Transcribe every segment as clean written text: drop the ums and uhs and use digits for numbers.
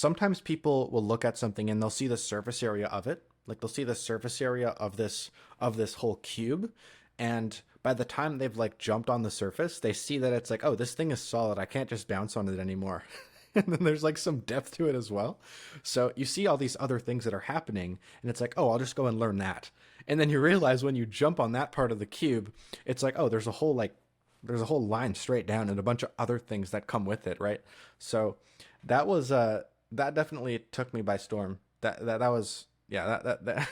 sometimes people will look at something and they'll see the surface area of it. Like they'll see the surface area of this whole cube. And by the time they've like jumped on the surface, they see that it's like, oh, this thing is solid. I can't just bounce on it anymore. And then there's like some depth to it as well. So you see all these other things that are happening and it's like, oh, I'll just go and learn that. And then you realize when you jump on that part of the cube, it's like, oh, there's a whole line straight down and a bunch of other things that come with it, right? So that was that definitely took me by storm. That was that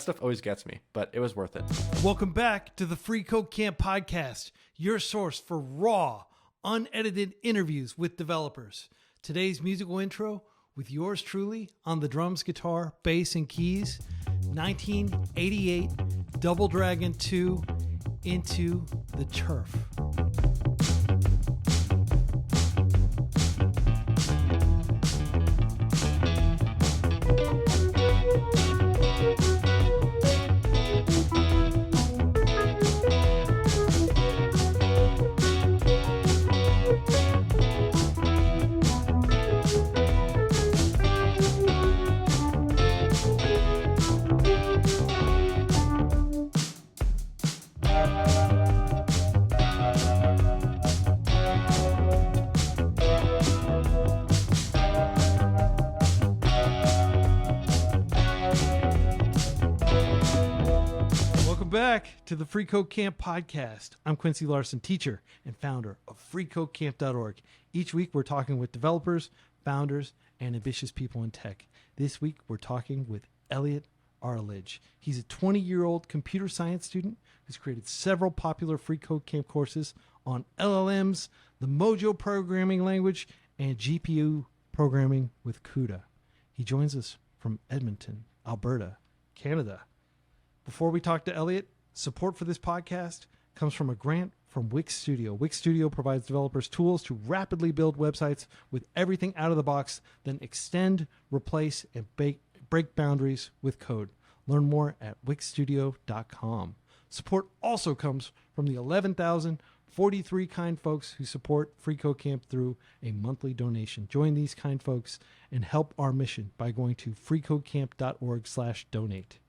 stuff always gets me, but it was worth it. Welcome back to the Free Code Camp podcast, your source for raw, unedited interviews with developers. Today's musical intro with yours truly on the drums, guitar, bass, and keys. 1988 Double Dragon 2, Into the Turf. Back to the Free Code Camp podcast. I'm Quincy Larson, teacher and founder of freeCodeCamp.org. Each week we're talking with developers, founders, and ambitious people in tech. This week we're talking with Elliot Arledge. He's a 20-year-old computer science student who's created several popular Free Code Camp courses on LLMs, the Mojo programming language, and GPU programming with CUDA. He joins us from Edmonton, Alberta, Canada. Before we talk to Elliot, support for this podcast comes from a grant from Wix Studio. Wix Studio provides developers tools to rapidly build websites with everything out of the box, then extend, replace, and break boundaries with code. Learn more at wixstudio.com. Support also comes from the 11,043 kind folks who support Free Code Camp through a monthly donation. Join these kind folks and help our mission by going to freecodecamp.org/donate.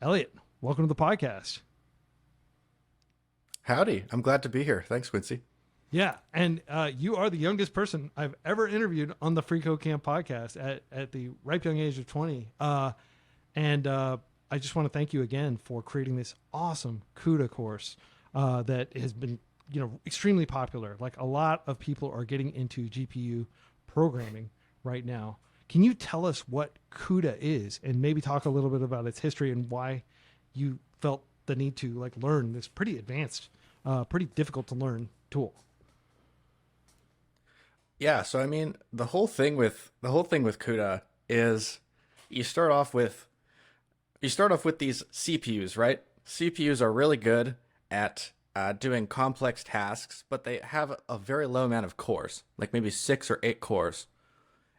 Elliot, welcome to the podcast. Howdy. I'm glad to be here. Thanks, Quincy. Yeah, and you are the youngest person I've ever interviewed on the Free Code Camp podcast at the ripe young age of 20. I just want to thank you again for creating this awesome CUDA course that has been, extremely popular. Like a lot of people are getting into GPU programming right now. Can you tell us what CUDA is and maybe talk a little bit about its history and why you felt the need to learn this pretty advanced, pretty difficult to learn tool? Yeah, so I mean, the whole thing with CUDA is you start off with these CPUs, right? CPUs are really good at doing complex tasks, but they have a very low amount of cores, like maybe 6 or 8 cores.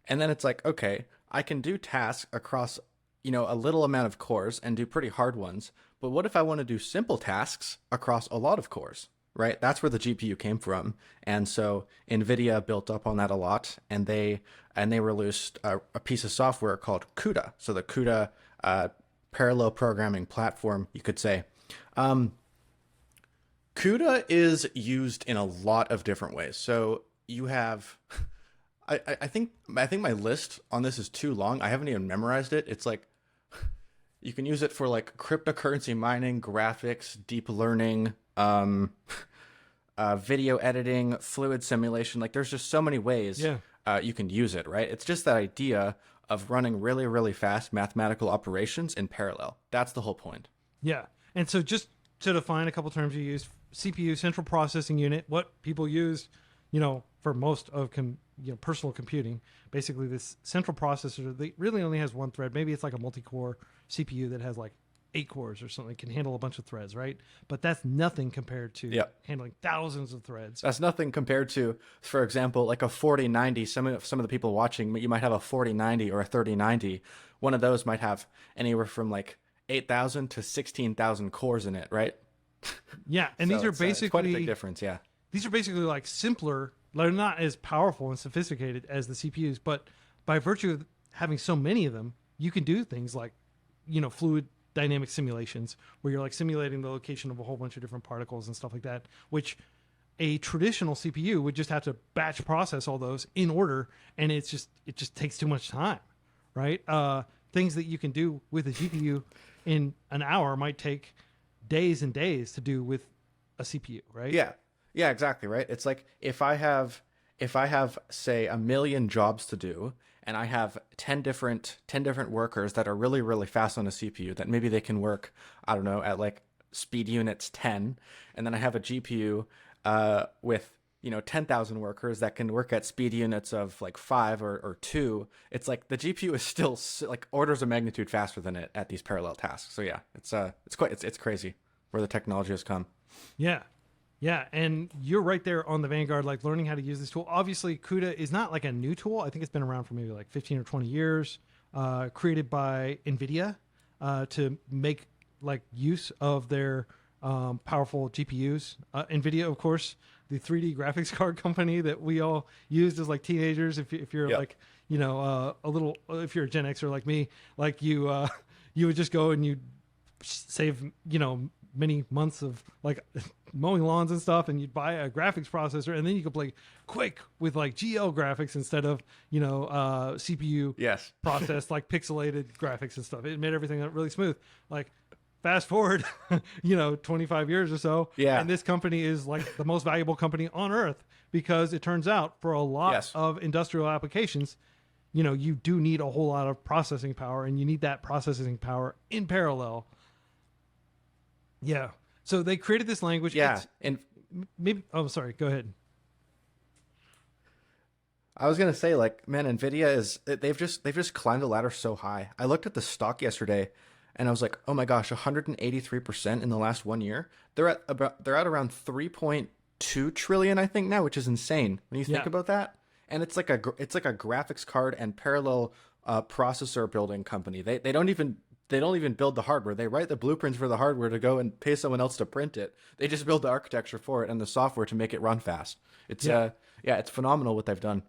And then it's like, okay, I can do tasks across, a little amount of cores and do pretty hard ones. But what if I want to do simple tasks across a lot of cores, right? That's where the GPU came from. And so NVIDIA built up on that a lot, and they released a piece of software called CUDA. So the CUDA parallel programming platform, you could say. CUDA is used in a lot of different ways. So you have... I think my list on this is too long. I haven't even memorized it. It's like you can use it for like cryptocurrency mining, graphics, deep learning, video editing, fluid simulation. Like there's just so many ways you can use it, right? It's just that idea of running really, really fast mathematical operations in parallel. That's the whole point. Yeah. And so just to define a couple terms you used, CPU, central processing unit, what people use, for most of personal computing. Basically, this central processor that really only has one thread. Maybe it's like a multi-core CPU that has like 8 cores or something, can handle a bunch of threads, right? But that's nothing compared to handling thousands of threads. That's nothing compared to, for example, like a 4090. Some of the people watching, you might have a 4090 or a 3090. One of those might have anywhere from like 8,000 to 16,000 cores in it, right? Yeah, and so these are basically quite a big difference. Yeah, these are basically like simpler. They're not as powerful and sophisticated as the CPUs, but by virtue of having so many of them, you can do things like, fluid dynamic simulations where you're like simulating the location of a whole bunch of different particles and stuff like that, which a traditional CPU would just have to batch process all those in order, and it just takes too much time, right? Things that you can do with a GPU in an hour might take days and days to do with a CPU, right? Yeah, exactly, right? It's like if I have say a million jobs to do, and I have 10 different workers that are really, really fast on a CPU that maybe they can work, I don't know, at like speed units 10, and then I have a GPU with 10,000 workers that can work at speed units of like 5 or 2. It's like the GPU is still like orders of magnitude faster than it at these parallel tasks. So yeah, it's crazy where the technology has come. Yeah, and you're right there on the vanguard, like learning how to use this tool. Obviously, CUDA is not like a new tool. I think it's been around for maybe like 15 or 20 years, created by NVIDIA to make like use of their powerful GPUs. NVIDIA, of course, the 3D graphics card company that we all used as like teenagers. If you're like, a little, if you're a Gen Xer like me, like you would just go and you save, many months of like mowing lawns and stuff, and you'd buy a graphics processor, and then you could play quick with like GL graphics instead of CPU processed like pixelated graphics and stuff. It made everything really smooth. Like fast forward 25 years or so, and this company is like the most valuable company on earth, because it turns out for a lot of industrial applications, you do need a whole lot of processing power, and you need that processing power in parallel. Yeah. So they created this language. Yeah. And maybe, sorry, go ahead. I was going to say, like, man, NVIDIA they've just climbed the ladder so high. I looked at the stock yesterday and I was like, oh my gosh, 183% in the last 1 year. They're at around 3.2 trillion, I think now, which is insane when you think about that. And it's like a graphics card and parallel processor building company. They don't even build the hardware. They write the blueprints for the hardware to go and pay someone else to print it. They just build the architecture for it and the software to make it run fast. It's it's phenomenal what they've done.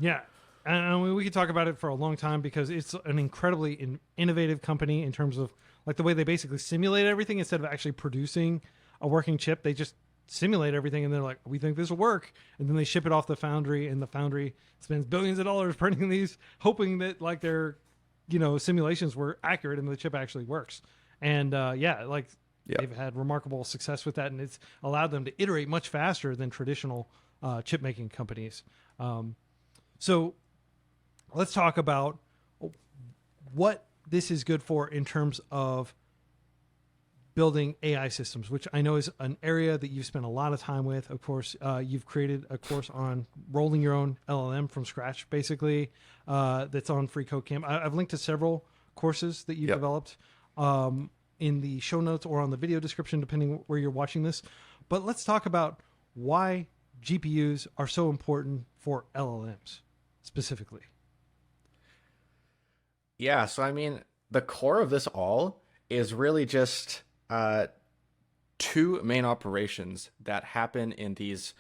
Yeah. And we could talk about it for a long time, because it's an incredibly innovative company in terms of like the way they basically simulate everything instead of actually producing a working chip. They just simulate everything, and they're like, we think this will work. And then they ship it off the foundry, and the foundry spends billions of dollars printing these, hoping that like their simulations were accurate and the chip actually works. And they've had remarkable success with that, and it's allowed them to iterate much faster than traditional chip making companies. So let's talk about what this is good for in terms of building AI systems, which I know is an area that you've spent a lot of time with. Of course, you've created a course on rolling your own LLM from scratch, basically, that's on freeCodeCamp. I've linked to several courses that you've developed in the show notes or on the video description, depending where you're watching this. But let's talk about why GPUs are so important for LLMs specifically. Yeah, so I mean, the core of this all is really just two main operations that happen in these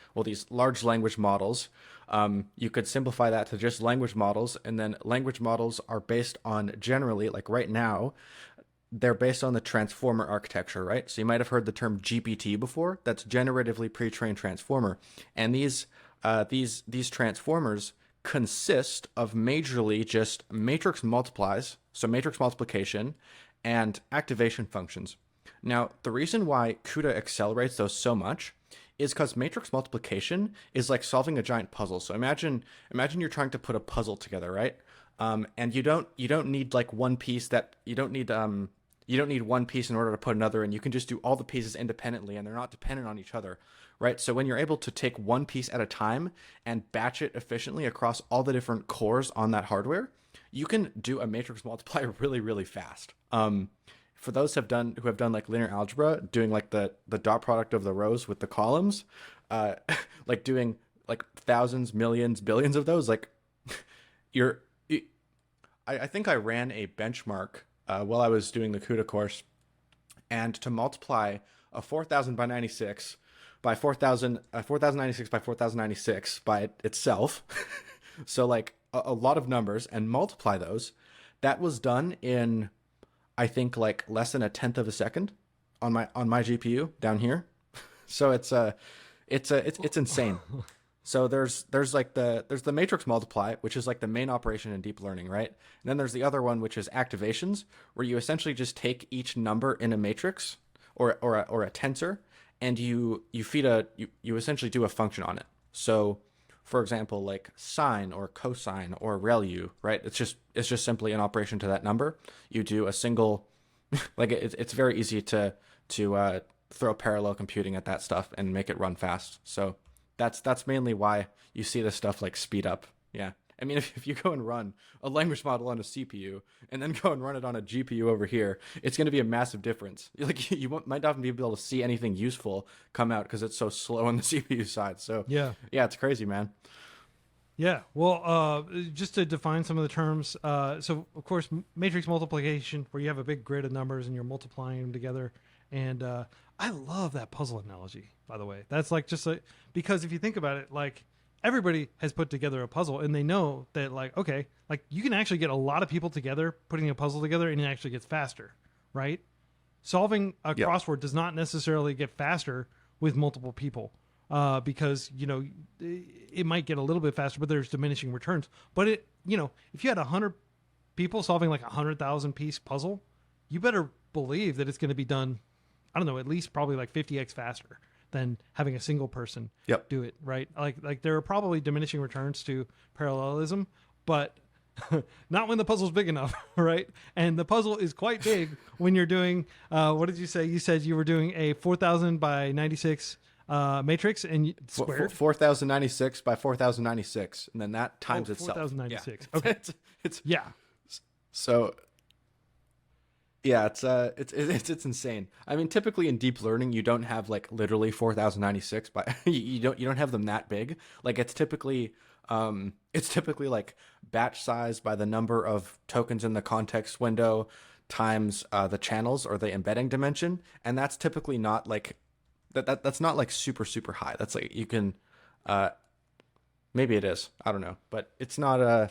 large language models. You could simplify that to just language models, and then language models are based on, generally, like right now, they're based on the transformer architecture, right? So you might have heard the term GPT before. That's generatively pre-trained transformer. And these transformers consist of majorly just matrix multiplies, so matrix multiplication, and activation functions. Now, the reason why CUDA accelerates those so much is because matrix multiplication is like solving a giant puzzle. So imagine you're trying to put a puzzle together, right? And you don't need like one piece that you don't need one piece in order to put another, and you can just do all the pieces independently, and they're not dependent on each other, right? So when you're able to take one piece at a time and batch it efficiently across all the different cores on that hardware, you can do a matrix multiply really, really fast. For those who have done like linear algebra, doing like the dot product of the rows with the columns, like doing like thousands, millions, billions of those, like I think I ran a benchmark while I was doing the CUDA course, and to multiply a 4000 by 96 by 4096 by 4096 by itself, so like a lot of numbers and multiply those. That was done in, I think, like less than a tenth of a second on my GPU down here. So it's insane. So there's like there's the matrix multiply, which is like the main operation in deep learning, right? And then there's the other one, which is activations, where you essentially just take each number in a matrix or a tensor, and you essentially do a function on it. So, for example, like sine or cosine or ReLU, right? It's just simply an operation to that number. You do a single, like it's very easy to throw parallel computing at that stuff and make it run fast. So that's mainly why you see this stuff like speed up. Yeah. I mean, if you go and run a language model on a CPU and then go and run it on a GPU over here, it's going to be a massive difference. Like you might not even be able to see anything useful come out because it's so slow on the CPU side. So yeah, it's crazy, man. Yeah. Well, just to define some of the terms. So of course, matrix multiplication, where you have a big grid of numbers and you're multiplying them together. And I love that puzzle analogy, by the way. That's like just like, because if you think about it, like everybody has put together a puzzle and they know that like, okay, like you can actually get a lot of people together putting a puzzle together and it actually gets faster, right? Solving a crossword does not necessarily get faster with multiple people because, you know, it might get a little bit faster, but there's diminishing returns. But it, you know, if you had 100 people solving like 100,000 piece puzzle, you better believe that it's going to be done, I don't know, at least probably like 50x faster than having a single person do it, right? Like there are probably diminishing returns to parallelism, but not when the puzzle's big enough, right? And the puzzle is quite big when you're doing, what did you say? You said you were doing a 4,000 by 96 matrix and squared. 4,096 by 4,096, and then that times itself. 4,096. Yeah. Okay. it's yeah. So yeah, it's insane. I mean, typically in deep learning, you don't have like literally 4,096, but you don't have them that big. Like it's typically like batch size by the number of tokens in the context window times the channels or the embedding dimension, and that's typically not like that's not like super high. That's like you can maybe it is, I don't know, but it's not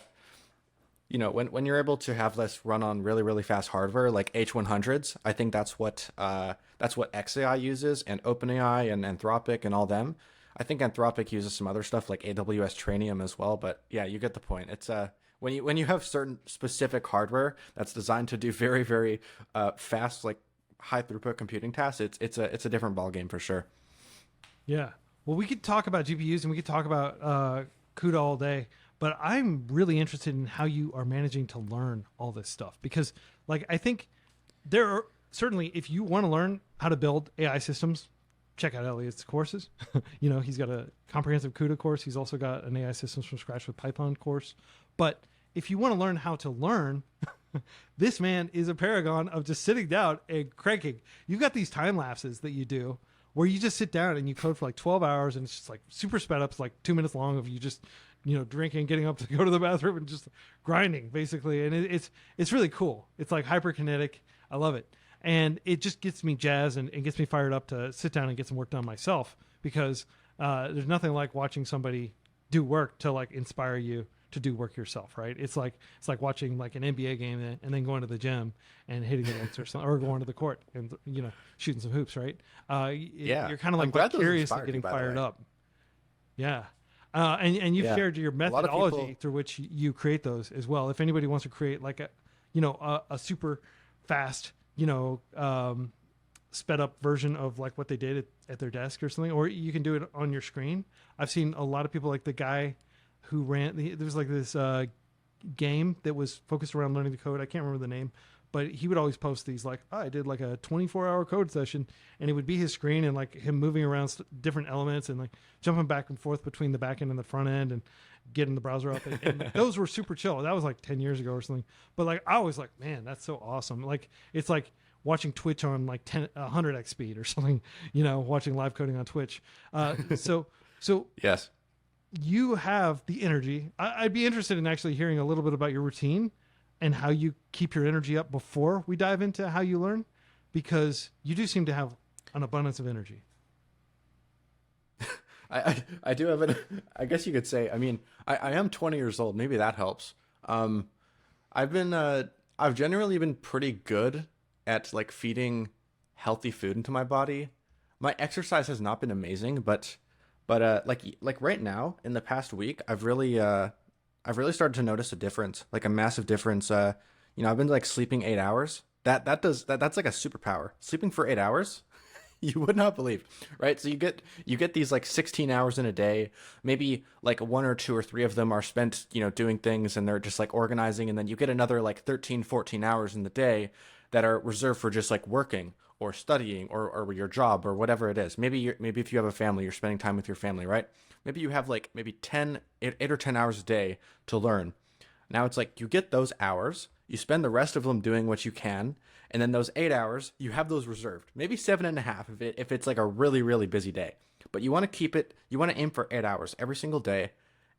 you know, when you're able to have this run on really fast hardware like H100s, I think that's what xAI uses, and OpenAI and Anthropic and all them. I think Anthropic uses some other stuff like AWS Trainium as well, but yeah, you get the point. It's when you have certain specific hardware that's designed to do very fast, like high throughput computing tasks, it's a different ballgame for sure. Yeah. Well, we could talk about GPUs and we could talk about CUDA all day. But I'm really interested in how you are managing to learn all this stuff, because like, I think there are certainly, if you want to learn how to build AI systems, check out Elliot's courses. You know, he's got a comprehensive CUDA course. He's also got an AI systems from scratch with Python course. But if you want to learn how to learn, this man is a paragon of just sitting down and cranking. You've got these time lapses that you do where you just sit down and you code for like 12 hours and it's just like super sped up. It's like 2 minutes long of you just, you know, drinking, getting up to go to the bathroom and just grinding basically. And it's really cool. It's like hyperkinetic. I love it. And it just gets me jazzed and gets me fired up to sit down and get some work done myself, because there's nothing like watching somebody do work to like inspire you to do work yourself, right? It's like watching like an NBA game and then going to the gym and hitting it or something, or going to the court and, you know, shooting some hoops, right? Yeah, you're kind of like vicariously getting fired up. Yeah. And you've shared your methodology through which you create those as well. If anybody wants to create like a super fast, sped up version of like what they did at their desk or something, or you can do it on your screen. I've seen a lot of people, like the guy who there was like this game that was focused around learning the code. I can't remember the name, but he would always post these like, I did like a 24-hour code session, and it would be his screen and like him moving around different elements and like jumping back and forth between the back end and the front end and getting the browser up. And those were super chill. That was like 10 years ago or something. But like, I was like, man, that's so awesome. Like, it's like watching Twitch on like 100x speed or something, watching live coding on Twitch. So yes, you have the energy. I'd be interested in actually hearing a little bit about your routine and how you keep your energy up before we dive into how you learn, because you do seem to have an abundance of energy. I do have an. I guess you could say. I mean, I am 20 years old. Maybe that helps. Um, I've been I've generally been pretty good at like feeding healthy food into my body. My exercise has not been amazing, but like right now in the past week, I've really started to notice a difference, like a massive difference. I've been like sleeping 8 hours. That's like a superpower. Sleeping for 8 hours, you would not believe, right? So you get these like 16 hours in a day. Maybe like one or two or three of them are spent, doing things and they're just like organizing, and then you get another like 13, 14 hours in the day that are reserved for just like working or studying or your job or whatever it is. Maybe if you have a family, you're spending time with your family, right? Maybe you have like maybe 8 or 10 hours a day to learn. Now it's like you get those hours, you spend the rest of them doing what you can, and then those 8 hours, you have those reserved. Maybe 7.5 if it's like a really, really busy day. But you want to keep it, you want to aim for 8 hours every single day,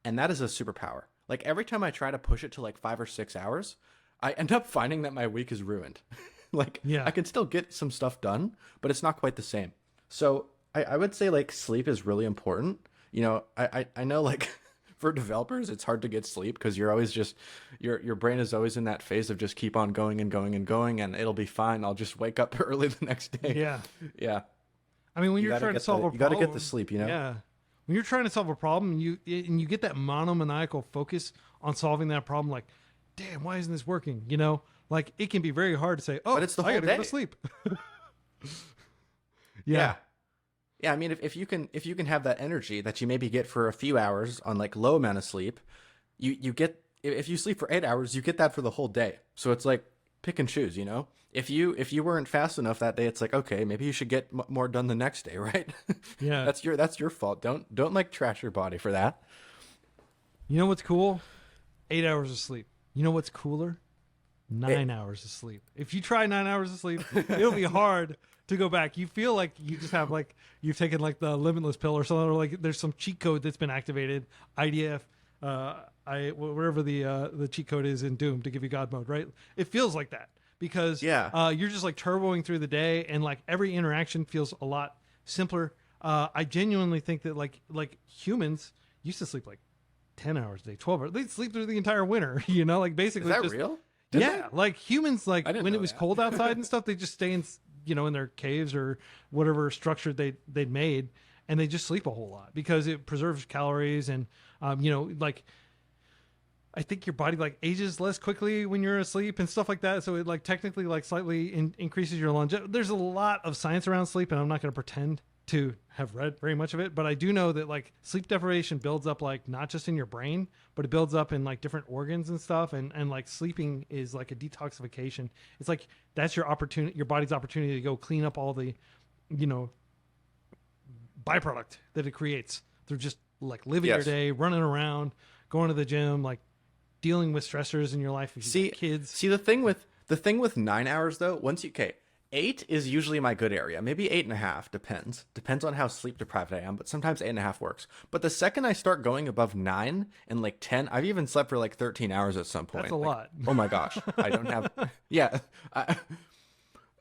and that is a superpower. Like every time I try to push it to like 5 or 6 hours, I end up finding that my week is ruined. Like Yeah. I can still get some stuff done, but it's not quite the same. So I would say like sleep is really important. I know like for developers it's hard to get sleep because you're always just your brain is always in that phase of just keep on going and going and going and it'll be fine. I'll just wake up early the next day. Yeah. Yeah. I mean, when You you're gotta trying to get solve a you got to problem, get the sleep, you know? yeah. When you're trying to solve a problem, and you get that monomaniacal focus on solving that problem, like, damn, why isn't this working? Like it can be very hard to say, oh, But it's the I whole gotta go day. to sleep. Yeah. Yeah, I mean if you can have that energy that you maybe get for a few hours on like low amount of sleep, you get if you sleep for 8 hours, you get that for the whole day. So it's like pick and choose, you know? If you weren't fast enough that day, it's like okay, maybe you should get more done the next day, right? Yeah. That's your fault. Don't like trash your body for that. You know what's cool? 8 hours of sleep. You know what's cooler? 9 hours of sleep. If you try 9 hours of sleep, it'll be hard to go back. You feel like you just have like you've taken like the limitless pill or something, or like there's some cheat code that's been activated. IDF, whatever the cheat code is in Doom to give you God mode, right? It feels like that because you're just like turboing through the day, and like every interaction feels a lot simpler. I genuinely think that like humans used to sleep like 10 hours a day, 12 hours. They'd sleep through the entire winter, like basically Is that just real? like humans, like I didn't when it know was that. cold outside and stuff, they just stay in their caves or whatever structure they'd made, and they just sleep a whole lot because it preserves calories and like I think your body like ages less quickly when you're asleep and stuff like that. So it like technically like slightly increases your longevity. There's a lot of science around sleep, and I'm not going to pretend to have read very much of it, but I do know that like sleep deprivation builds up like not just in your brain, but it builds up in like different organs and stuff. And like sleeping is like a detoxification. It's like that's your opportunity, your body's opportunity to go clean up all the, byproduct that it creates through just like living your Yes. day, running around, going to the gym, like dealing with stressors in your life. If you got kids. See the thing with 9 hours though, once you okay, 8 is usually my good area. Maybe 8.5 depends on how sleep deprived I am. But sometimes 8.5 works. But the second I start going above 9 and like 10, I've even slept for like 13 hours at some point. That's a Like, lot. Oh my gosh, I don't have. Yeah,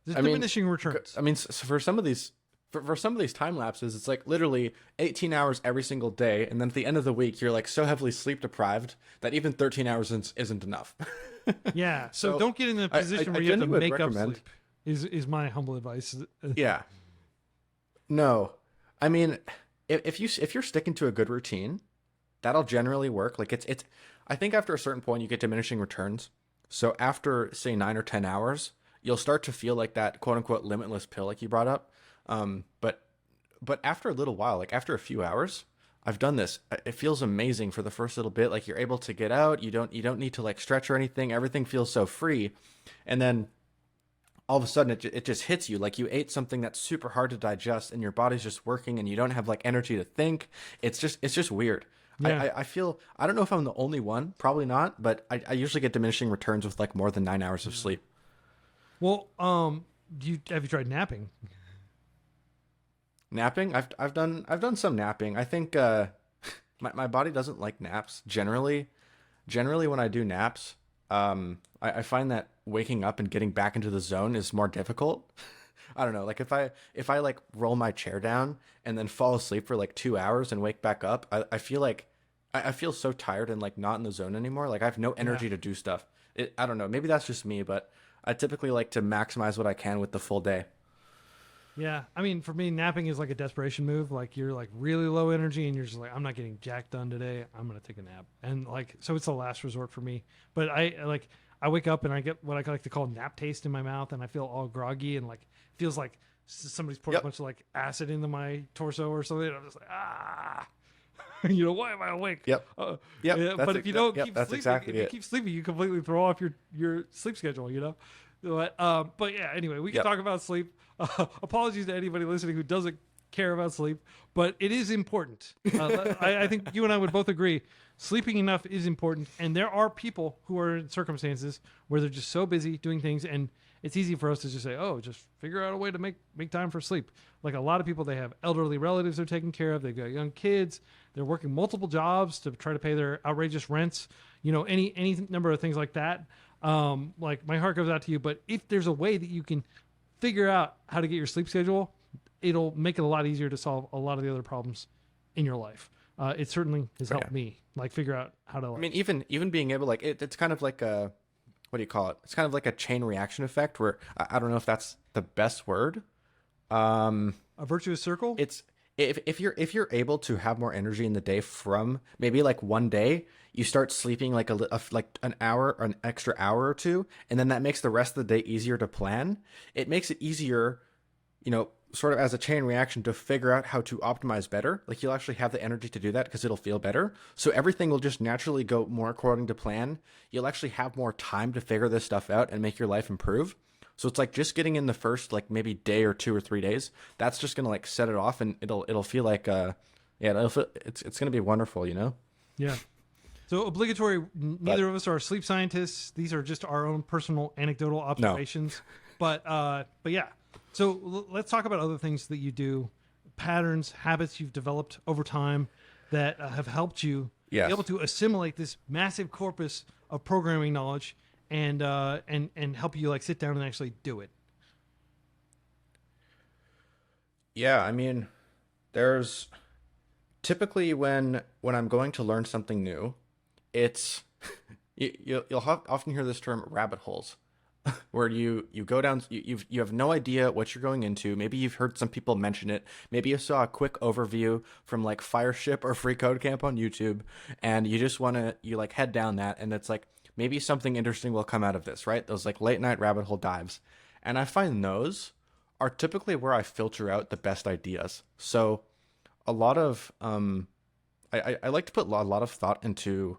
There's I mean, diminishing returns. I mean, for some of these. For some of these time lapses, it's like literally 18 hours every single day, and then at the end of the week, you're like so heavily sleep deprived that even 13 hours isn't enough. Yeah, so So, don't get in a position I where you have to genuinely make up recommend- sleep. Is my humble advice. Yeah. No, I mean, if you're sticking to a good routine, that'll generally work. Like it's. I think after a certain point, you get diminishing returns. So after say 9 or 10 hours, you'll start to feel like that quote unquote limitless pill, like you brought up. But after a little while, like after a few hours, I've done this. It feels amazing for the first little bit. Like you're able to get out. You don't need to like stretch or anything. Everything feels so free, and then all of a sudden it just hits you like you ate something that's super hard to digest, and your body's just working, and you don't have like energy to think. It's just weird. Yeah. I feel I don't know if I'm the only one. Probably not, but I usually get diminishing returns with like more than 9 hours of sleep. Well, have you tried napping? Napping, I've done some napping. I think my body doesn't like naps generally. Generally, when I do naps, I find that waking up and getting back into the zone is more difficult. I don't know. Like if I like roll my chair down and then fall asleep for like 2 hours and wake back up, I feel like I feel so tired and like not in the zone anymore. Like I have no Yeah. energy to do stuff. I don't know. Maybe that's just me, but I typically like to maximize what I can with the full day. Yeah, I mean, for me, napping is like a desperation move. Like you're like really low energy, and you're just like, I'm not getting jack done today. I'm gonna take a nap, and like, so it's the last resort for me. But I wake up and I get what I like to call nap taste in my mouth, and I feel all groggy and like feels like somebody's poured a Yep. bunch of like acid into my torso or something. And I'm just like, ah, you know, why am I awake? Yep. Yep. Yeah, but if you don't keep That's sleeping, exactly if you it. keep sleeping, you completely throw off your sleep schedule. You know. But yeah, anyway, we can Yep. talk about sleep. Apologies to anybody listening who doesn't care about sleep, but it is important. I think you and I would both agree sleeping enough is important. And there are people who are in circumstances where they're just so busy doing things, and it's easy for us to just say, "Oh, just figure out a way to make time for sleep." Like a lot of people, they have elderly relatives they're taking care of. They've got young kids. They're working multiple jobs to try to pay their outrageous rents. You know, any number of things like that. Like my heart goes out to you, but if there's a way that you can figure out how to get your sleep schedule, it'll make it a lot easier to solve a lot of the other problems in your life. It certainly has helped me like figure out how to I mean, even being able like it's kind of like a what do you call it? It's kind of like a chain reaction effect where I don't know if that's the best word. Um, a virtuous circle. it's if you're able to have more energy in the day from maybe like one day you start sleeping like like an hour or an extra hour or two, and then that makes the rest of the day easier to plan. It makes it easier, you know, sort of as a chain reaction to figure out how to optimize better. Like you'll actually have the energy to do that because it'll feel better. So everything will just naturally go more according to plan. You'll actually have more time to figure this stuff out and make your life improve. So it's like just getting in the first like maybe day or 2 or 3 days. That's just gonna like set it off, and it'll feel like yeah, it's gonna be wonderful, you know. Yeah. So obligatory. But Neither of us are sleep scientists. These are just our own personal anecdotal no, observations. But yeah. So let's talk about other things that you do, patterns, habits you've developed over time that have helped you be yes, able to assimilate this massive corpus of programming knowledge and help you like sit down and actually do it. yeah. I mean, there's typically when I'm going to learn something new, it's you'll often hear this term rabbit holes, where you go down, you have no idea what you're going into. Maybe you've heard some people mention it. Maybe you saw a quick overview from like Fireship or Free Code Camp on YouTube, and you just want to you like head down that, and it's like maybe something interesting will come out of this, right? Those like late night rabbit hole dives, and I find those are typically where I filter out the best ideas. So a lot of I like to put a lot of thought into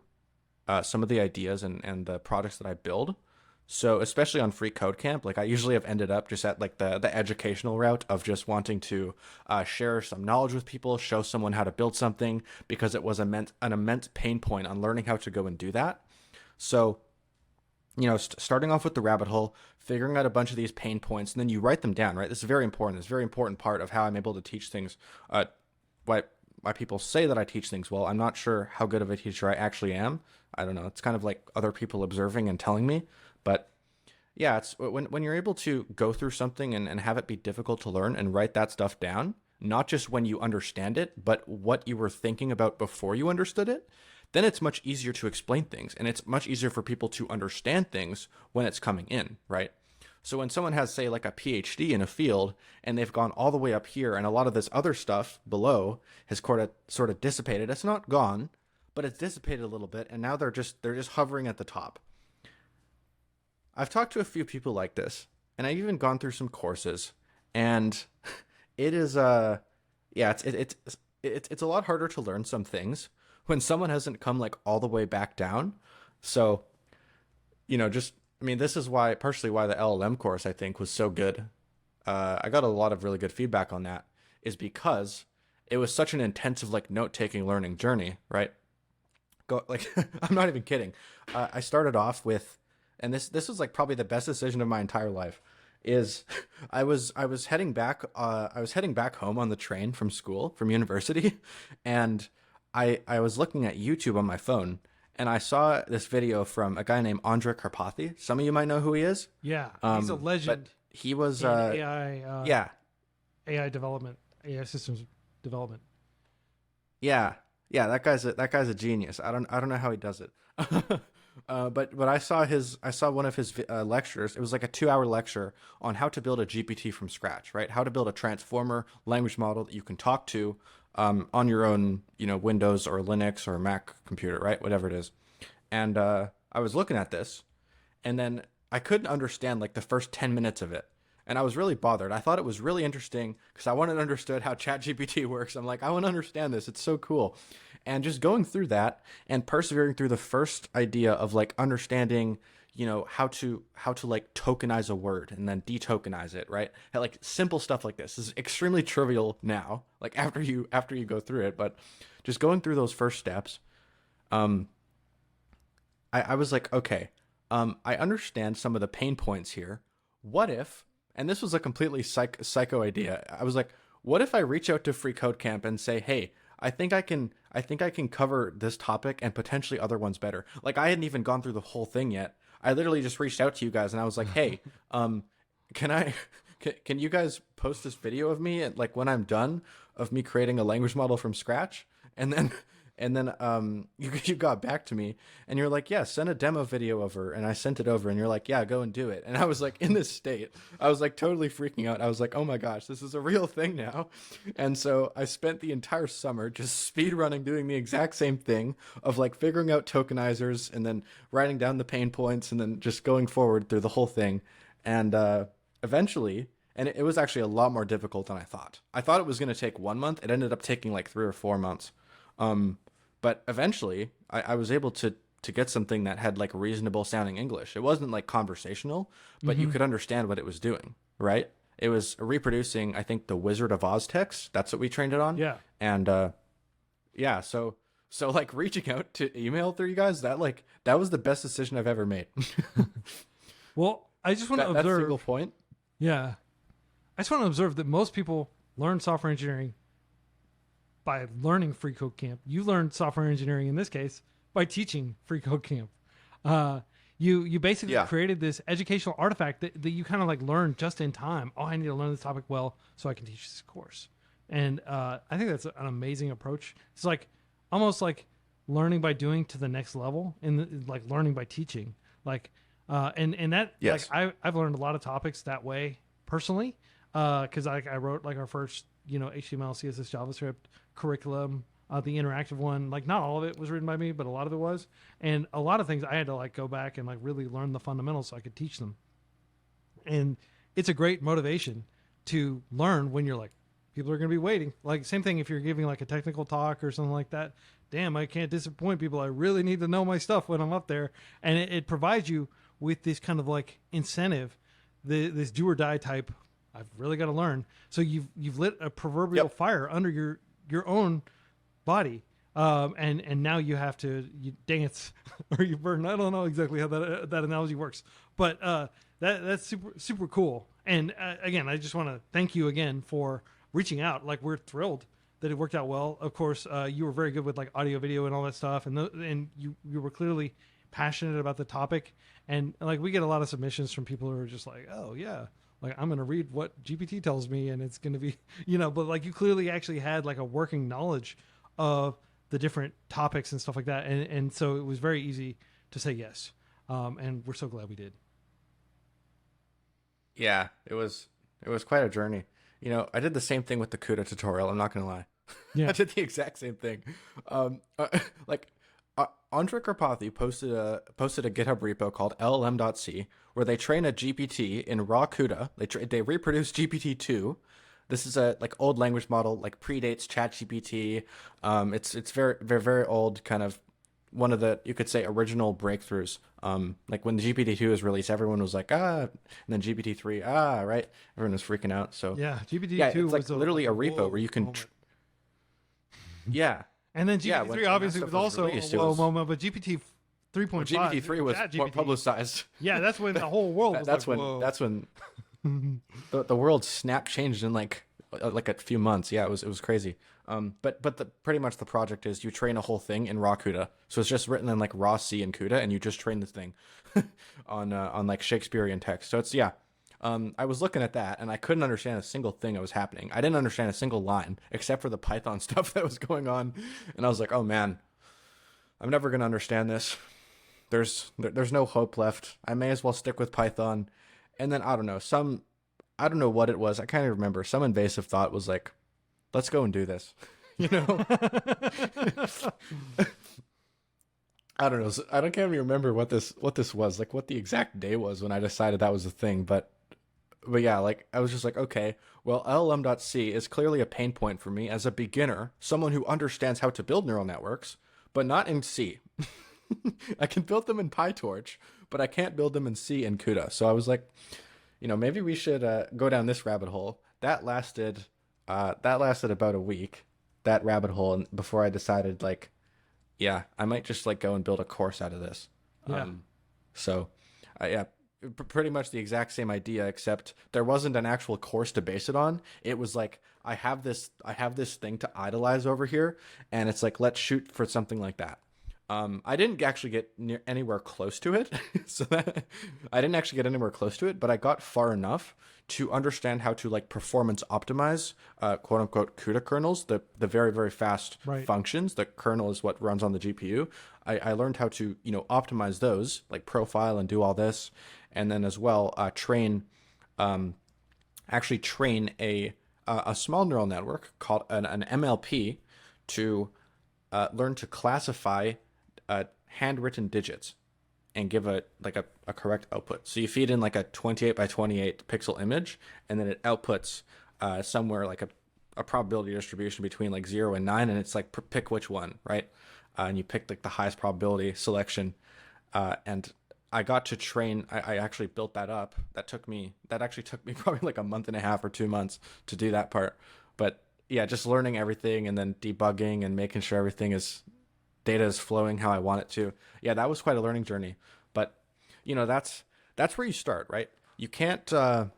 some of the ideas and the products that I build. So especially on Free Code Camp, like I usually have ended up just at like the educational route of just wanting to share some knowledge with people, show someone how to build something because it was an immense pain point on learning how to go and do that. So you know, starting off with the rabbit hole, figuring out a bunch of these pain points, and then you write them down, right? This is very important. It's a very important part of how I'm able to teach things. Why why people say that I teach things well. I'm not sure how good of a teacher I actually am. I don't know. It's kind of like other people observing and telling me. But yeah, it's when you're able to go through something and have it be difficult to learn and write that stuff down, not just when you understand it, but what you were thinking about before you understood it, then it's much easier to explain things, and it's much easier for people to understand things when it's coming in, right? So when someone has, say, like a PhD in a field, and they've gone all the way up here, and a lot of this other stuff below has sort of dissipated. It's not gone, but it's dissipated a little bit, and now they're just hovering at the top. I've talked to a few people like this, and I've even gone through some courses, and it is yeah, it's a lot harder to learn some things when someone hasn't come like all the way back down. So, just I mean, this is why partially why the LLM course I think was so good. I got a lot of really good feedback on that, is because it was such an intensive like note-taking learning journey, right? Go like I'm not even kidding. I started off with, and this was like probably the best decision of my entire life, is I was heading back home on the train from university, and I was looking at YouTube on my phone, and I saw this video from a guy named Andrej Karpathy. Some of you might know who he is. Yeah, he's a But legend. he was in AI yeah. AI development, AI systems development. Yeah, yeah, that guy's a genius. I don't know how he does it. But I saw one of his lectures. It was like a 2 hour lecture on how to build a GPT from scratch, right? How to build a transformer language model that you can talk to on your own, Windows or Linux or Mac computer, right? Whatever it is. And I was looking at this, and then I couldn't understand like the first 10 minutes of it. And I was really bothered. I thought it was really interesting because I wanted to understand how ChatGPT works. I'm like, I want to understand this. It's so cool. And just going through that and persevering through the first idea of like understanding, how to like tokenize a word and then detokenize it, right? Like simple stuff like this is extremely trivial now, like after you go through it, but just going through those first steps, um, I was like, okay, I understand some of the pain points here. What if, and this was a completely psycho idea. I was like, what if I reach out to Free Code Camp and say, hey, I think I can cover this topic and potentially other ones better. Like I hadn't even gone through the whole thing yet. I literally just reached out to you guys and I was like, hey, can I, can you guys post this video of me like when I'm done of me creating a language model from scratch? And then you got back to me and you're like, yeah, send a demo video over. And I sent it over and you're like, yeah, go and do it. And I was like in this state, I was like totally freaking out. I was like, oh my gosh, this is a real thing now. And so I spent the entire summer just speed running, doing the exact same thing of like figuring out tokenizers and then writing down the pain points and then just going forward through the whole thing. And eventually, and it was actually a lot more difficult than I thought. I thought it was going to take 1 month. It ended up taking like 3 or 4 months. But eventually, I was able to get something that had like reasonable sounding English. It wasn't like conversational, but you could understand what it was doing, right? It was reproducing, I think, the Wizard of Oz text. That's what we trained it on. Yeah. And yeah, so like reaching out to email through you guys, that was the best decision I've ever made. Well, I just want to That observe. single point. Yeah. I just want to observe that most people learn software engineering by learning Free Code Camp. You learned software engineering in this case by teaching Free Code Camp. You basically created this educational artifact that you kind of like learned just in time. Oh, I need to learn this topic well so I can teach this course. And I think that's an amazing approach. It's like almost like learning by doing to the next level and like learning by teaching. Like and that Yes. like I've learned a lot of topics that way personally because I wrote like our first HTML, CSS, JavaScript curriculum, the interactive one. Like not all of it was written by me, but a lot of it was. And a lot of things I had to like go back and like really learn the fundamentals so I could teach them. And it's a great motivation to learn when you're like, people are going to be waiting. Like same thing if you're giving like a technical talk or something like that. Damn, I can't disappoint people. I really need to know my stuff when I'm up there. And it provides you with this kind of like incentive, this do or die type. I've really got to learn. So you've lit a proverbial fire under your own body, and now you have to dance or you burn. I don't know exactly how that analogy works, but that's super cool. And again, I just want to thank you again for reaching out. Like we're thrilled that it worked out well. Of course, you were very good with like audio, video, and all that stuff, and you were clearly passionate about the topic. And like we get a lot of submissions from people who are just like, oh yeah. Like I'm going to read what GPT tells me and it's going to be, but like you clearly actually had like a working knowledge of the different topics and stuff like that. And so it was very easy to say yes. And we're so glad we did. Yeah, it was quite a journey. I did the same thing with the CUDA tutorial. I'm not going to lie. Yeah. I did the exact same thing. Andre Karpathy posted a GitHub repo called LLM.c where they train a GPT in raw CUDA. They reproduce GPT-2. This is a like old language model, like predates ChatGPT. It's very very very old, kind of one of the, you could say, original breakthroughs. Like when the GPT-2 was released, everyone was like and then GPT-3 right. Everyone was freaking out. So yeah, GPT-2 it's like was literally a repo where you can. Yeah. And then GPT-3 obviously was also a low moment, but GPT 3.5. GPT-3 was more publicized. Yeah, that's when the whole world was that's like, when whoa. that's when the world changed in like a few months. Yeah, it was crazy. But pretty much the project is you train a whole thing in raw CUDA. So it's just written in like raw C and CUDA, and you just train this thing on like Shakespearean text. So it's I was looking at that and I couldn't understand a single thing that was happening. I didn't understand a single line except for the Python stuff that was going on. And I was like, oh man, I'm never going to understand this. There's no hope left. I may as well stick with Python. And then I don't know, I don't know what it was. I kind of remember some invasive thought was like, let's go and do this. You know? I don't know. I can't even remember what this was, like what the exact day was when I decided that was a thing. But yeah, like I was just like, okay, well, LLM.C is clearly a pain point for me as a beginner, someone who understands how to build neural networks, but not in C. I can build them in PyTorch, but I can't build them in C and CUDA. So I was like, maybe we should go down this rabbit hole. That lasted about a week, that rabbit hole, and before I decided like, yeah, I might just like go and build a course out of this. Yeah. Yeah, pretty much the exact same idea, except there wasn't an actual course to base it on. It was like I have this thing to idolize over here, and it's like let's shoot for something like that. I didn't actually get anywhere close to it, I didn't actually get anywhere close to it, but I got far enough to understand how to like performance optimize, quote unquote, CUDA kernels, the very, very fast functions. The kernel is what runs on the GPU. I learned how to, optimize those, like profile and do all this. And then as well, train a small neural network called an MLP to learn to classify handwritten digits and give a correct output. So you feed in like a 28 by 28 pixel image, and then it outputs somewhere like a probability distribution between like 0 and 9, and it's like pick which one, right? And you pick like the highest probability selection. And I got to train. I actually built that up. That actually took me probably like a month and a half or 2 months to do that part. But yeah, just learning everything and then debugging and making sure data is flowing how I want it to. Yeah, that was quite a learning journey. But that's where you start, right? You can't. So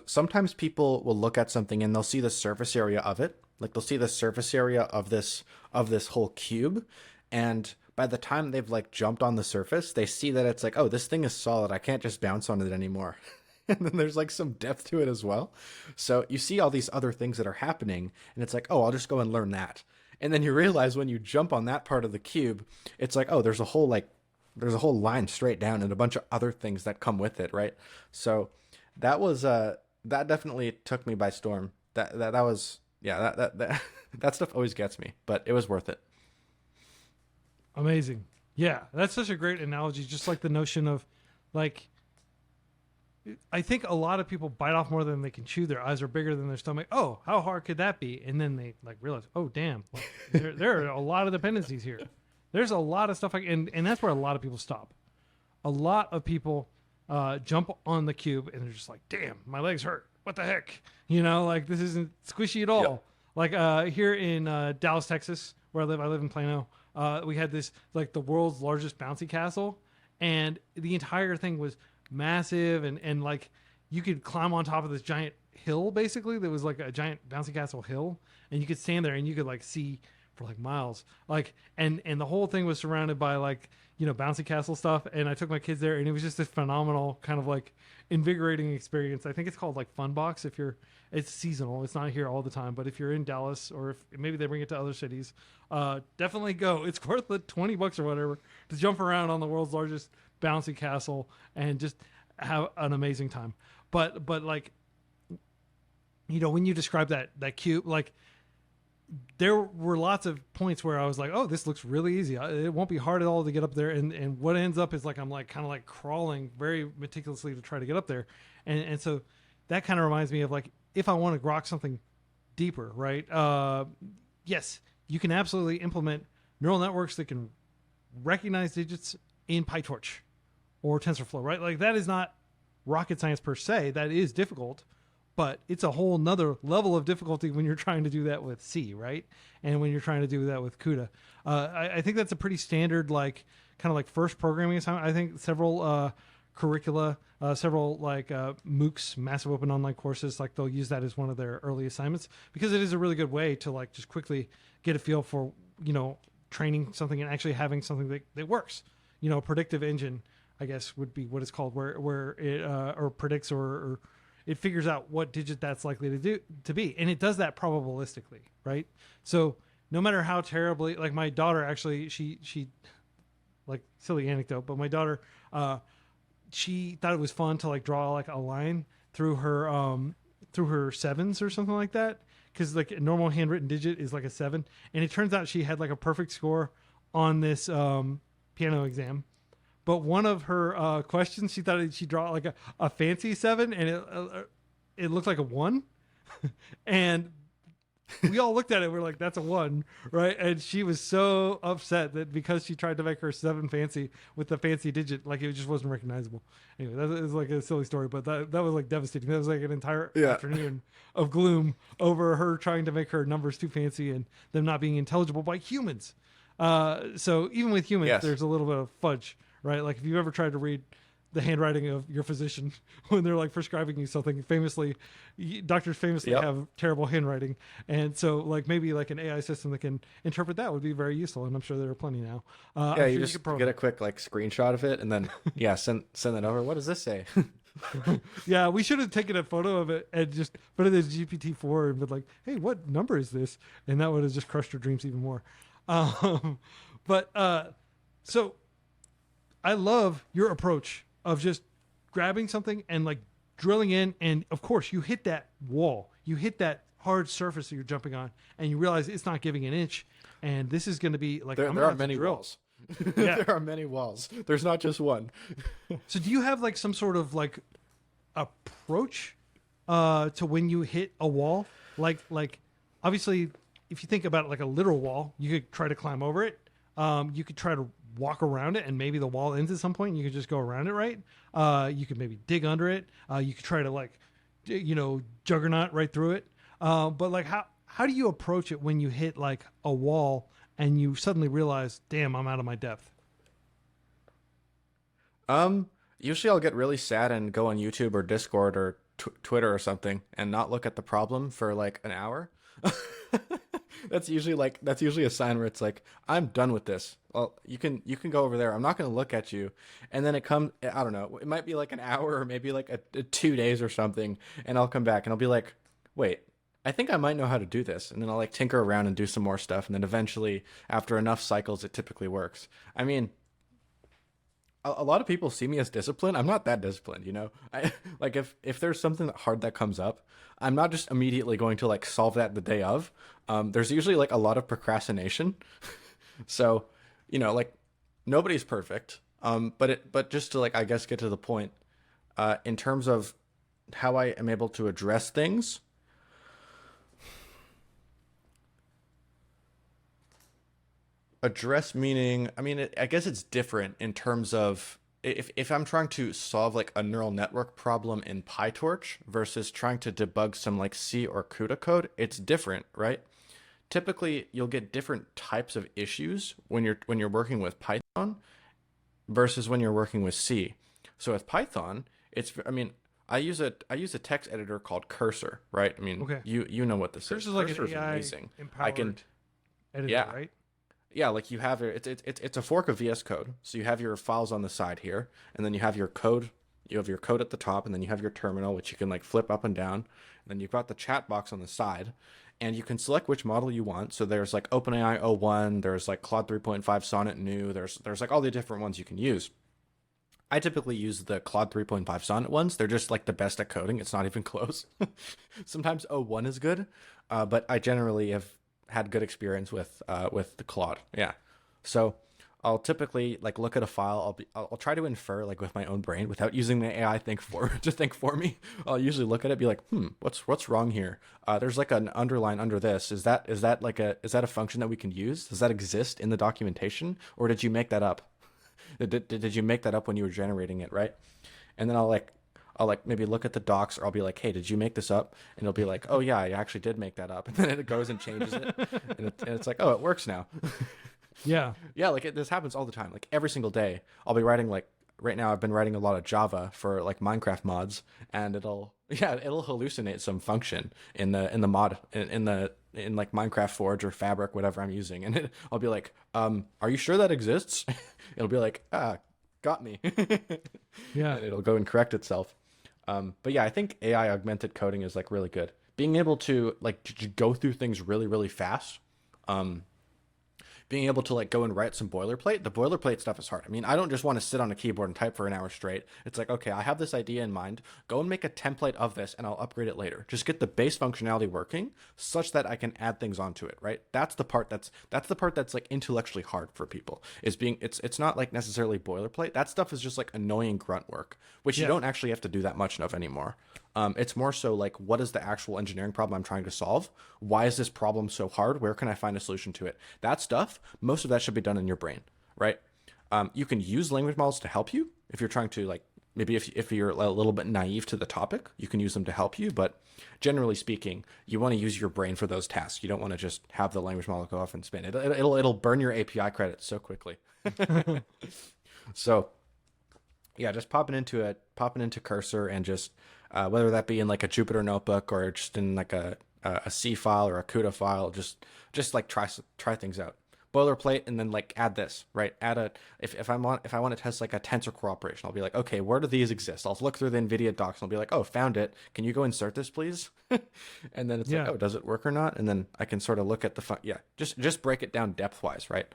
sometimes people will look at something and they'll see the surface area of it. Like they'll see the surface area of this whole cube, and by the time they've like jumped on the surface, they see that it's like, oh, this thing is solid. I can't just bounce on it anymore. And then there's like some depth to it as well. So you see all these other things that are happening, and it's like, oh, I'll just go and learn that. And then you realize when you jump on that part of the cube, it's like, oh, there's a whole line straight down and a bunch of other things that come with it, right? So that was that definitely took me by storm. That was, yeah, that stuff always gets me, but it was worth it. Amazing. Yeah, that's such a great analogy. Just like the notion of like, I think a lot of people bite off more than they can chew. Their eyes are bigger than their stomach. Oh, how hard could that be? And then they like realize, oh, damn, there are a lot of dependencies here. There's a lot of stuff, and that's where a lot of people stop. A lot of people jump on the cube and they're just like, damn, my legs hurt. What the heck? Like this isn't squishy at all. Yep. Like here in Dallas, Texas, where I live in Plano. We had this like the world's largest bouncy castle, and the entire thing was massive, and like you could climb on top of this giant hill. Basically, there was like a giant bouncy castle hill, and you could stand there and you could like see for like miles. Like and the whole thing was surrounded by like bouncy castle stuff. And I took my kids there, and it was just this phenomenal kind of like invigorating experience. I think it's called like Funbox. It's seasonal, it's not here all the time, but if you're in Dallas, or if maybe they bring it to other cities, definitely go. It's worth the $20 or whatever to jump around on the world's largest bouncy castle and just have an amazing time. But like when you describe that cube, like there were lots of points where I was like, oh, this looks really easy. It won't be hard at all to get up there. And what ends up is like I'm like kind of like crawling very meticulously to try to get up there. And so that kind of reminds me of like, if I want to grok something deeper, right? Yes, you can absolutely implement neural networks that can recognize digits in PyTorch or TensorFlow, right? Like that is not rocket science per se. That is difficult, but it's a whole nother level of difficulty when you're trying to do that with C, right? And when you're trying to do that with CUDA. I think that's a pretty standard, like kind of like first programming assignment. I think several curricula, several like MOOCs, massive open online courses, like they'll use that as one of their early assignments, because it is a really good way to like just quickly get a feel for training something and actually having something that works. A predictive engine I guess would be what it's called, where it or predicts or it figures out what digit that's likely to be, and it does that probabilistically, right? So no matter how terribly, like my daughter actually, she like silly anecdote, but my daughter, she thought it was fun to like draw like a line through her sevens or something like that, because like a normal handwritten digit is like a 7, and it turns out she had like a perfect score on this piano exam. But one of her questions, she thought she'd draw like a fancy 7, and it looked like a 1. And we all looked at it. We're like, that's a 1, right? And she was so upset that because she tried to make her 7 fancy with the fancy digit, like it just wasn't recognizable. Anyway, that is like a silly story, but that was like devastating. That was like an entire afternoon of gloom over her trying to make her numbers too fancy and them not being intelligible by humans. So even with humans, there's a little bit of fudge, right? Like if you've ever tried to read the handwriting of your physician when they're like prescribing you something, doctors famously have terrible handwriting. And so like maybe like an AI system that can interpret that would be very useful. And I'm sure there are plenty now. You just get a quick like screenshot of it and then send that over. What does this say? Yeah, we should have taken a photo of it and just put it as GPT-4 and been like, hey, what number is this? And that would have just crushed your dreams even more. So I love your approach of just grabbing something and like drilling in. And of course you hit that wall, you hit that hard surface that you're jumping on, and you realize it's not giving an inch. And this is going to be like, there are many walls. Yeah. There are many walls. There's not just one. So do you have like some sort of like approach to when you hit a wall? Like obviously if you think about it like a literal wall, you could try to climb over it. You could try to walk around it, and maybe the wall ends at some point and you could just go around it, right? You could maybe dig under it. You could try to like, juggernaut right through it. But like how do you approach it when you hit like a wall and you suddenly realize, damn, I'm out of my depth? Usually I'll get really sad and go on YouTube or Discord or Twitter or something and not look at the problem for like an hour. That's usually a sign where it's like, I'm done with this. Well, you can go over there. I'm not going to look at you. And then it comes, I don't know, it might be like an hour or maybe like a 2 days or something. And I'll come back and I'll be like, wait, I think I might know how to do this. And then I'll like tinker around and do some more stuff. And then eventually after enough cycles, it typically works. I mean, a lot of people see me as disciplined. I'm not that disciplined, I like if there's something hard that comes up, I'm not just immediately going to like solve that the day of. There's usually like a lot of procrastination. So, like nobody's perfect. But just to like, I guess, get to the point, in terms of how I am able to address things. Address meaning, I mean, I guess it's different in terms of if I'm trying to solve like a neural network problem in PyTorch versus trying to debug some like C or CUDA code, it's different, right? Typically, you'll get different types of issues when you're working with Python versus when you're working with C. So with Python, I use a text editor called Cursor, right? I mean, okay. you know what this is. Cursor is like an AI amazing. Empowered editor, right? Yeah, like you have it's a fork of VS Code. So you have your files on the side here, and then you have your code. You have your code at the top, and then you have your terminal, which you can like flip up and down. And then you've got the chat box on the side, and you can select which model you want. So there's like OpenAI O1, there's like Claude 3.5 Sonnet New, there's like all the different ones you can use. I typically use the Claude 3.5 Sonnet ones. They're just like the best at coding. It's not even close. Sometimes O1 is good, but I generally have had good experience with the Claude. Yeah. So I'll typically like look at a file. I'll try to infer like with my own brain without using the AI to think for me. I'll usually look at it, be like, what's wrong here? There's like an underline under this. Is that a function that we can use? Does that exist in the documentation, or did you make that up? Did you make that up when you were generating it, right? And then I'll maybe look at the docs, or I'll be like, hey, did you make this up? And it'll be like, oh yeah, I actually did make that up. And then it goes and changes it. and it's like, oh, it works now. Yeah. Yeah, like this happens all the time. Like every single day I'll be writing, like right now I've been writing a lot of Java for like Minecraft mods, and it'll hallucinate some function in the mod in like Minecraft Forge or Fabric, whatever I'm using. And I'll be like, are you sure that exists? It'll be like, got me. Yeah. And it'll go and correct itself. But yeah, I think AI augmented coding is like really good. Being able to like go through things really, really fast. Um, Being able to like go and write some boilerplate. The boilerplate stuff is hard. I mean, I don't just want to sit on a keyboard and type for an hour straight. It's like, okay, I have this idea in mind. Go and make a template of this and I'll upgrade it later. Just get the base functionality working such that I can add things onto it, right? That's the part that's like intellectually hard for people. It's not like necessarily boilerplate. That stuff is just like annoying grunt work, which you don't actually have to do that much of anymore. It's more so like, what is the actual engineering problem I'm trying to solve? Why is this problem so hard? Where can I find a solution to it? That stuff, most of that should be done in your brain, right? You can use language models to help you if you're trying to like, maybe if you're a little bit naive to the topic, you can use them to help you. But generally speaking, you want to use your brain for those tasks. You don't want to just have the language model go off and spin. It'll burn your API credits so quickly. So yeah, just popping into Cursor and just whether that be in like a Jupyter notebook or just in like a C file or a CUDA file, just like try things out. Boilerplate, and then like add this, right? If I want to test like a tensor core operation, I'll be like, okay, where do these exist? I'll look through the NVIDIA docs and I'll be like, oh, found it. Can you go insert this, please? And then it's like, oh, does it work or not? And then I can sort of look at just break it down depth wise, right?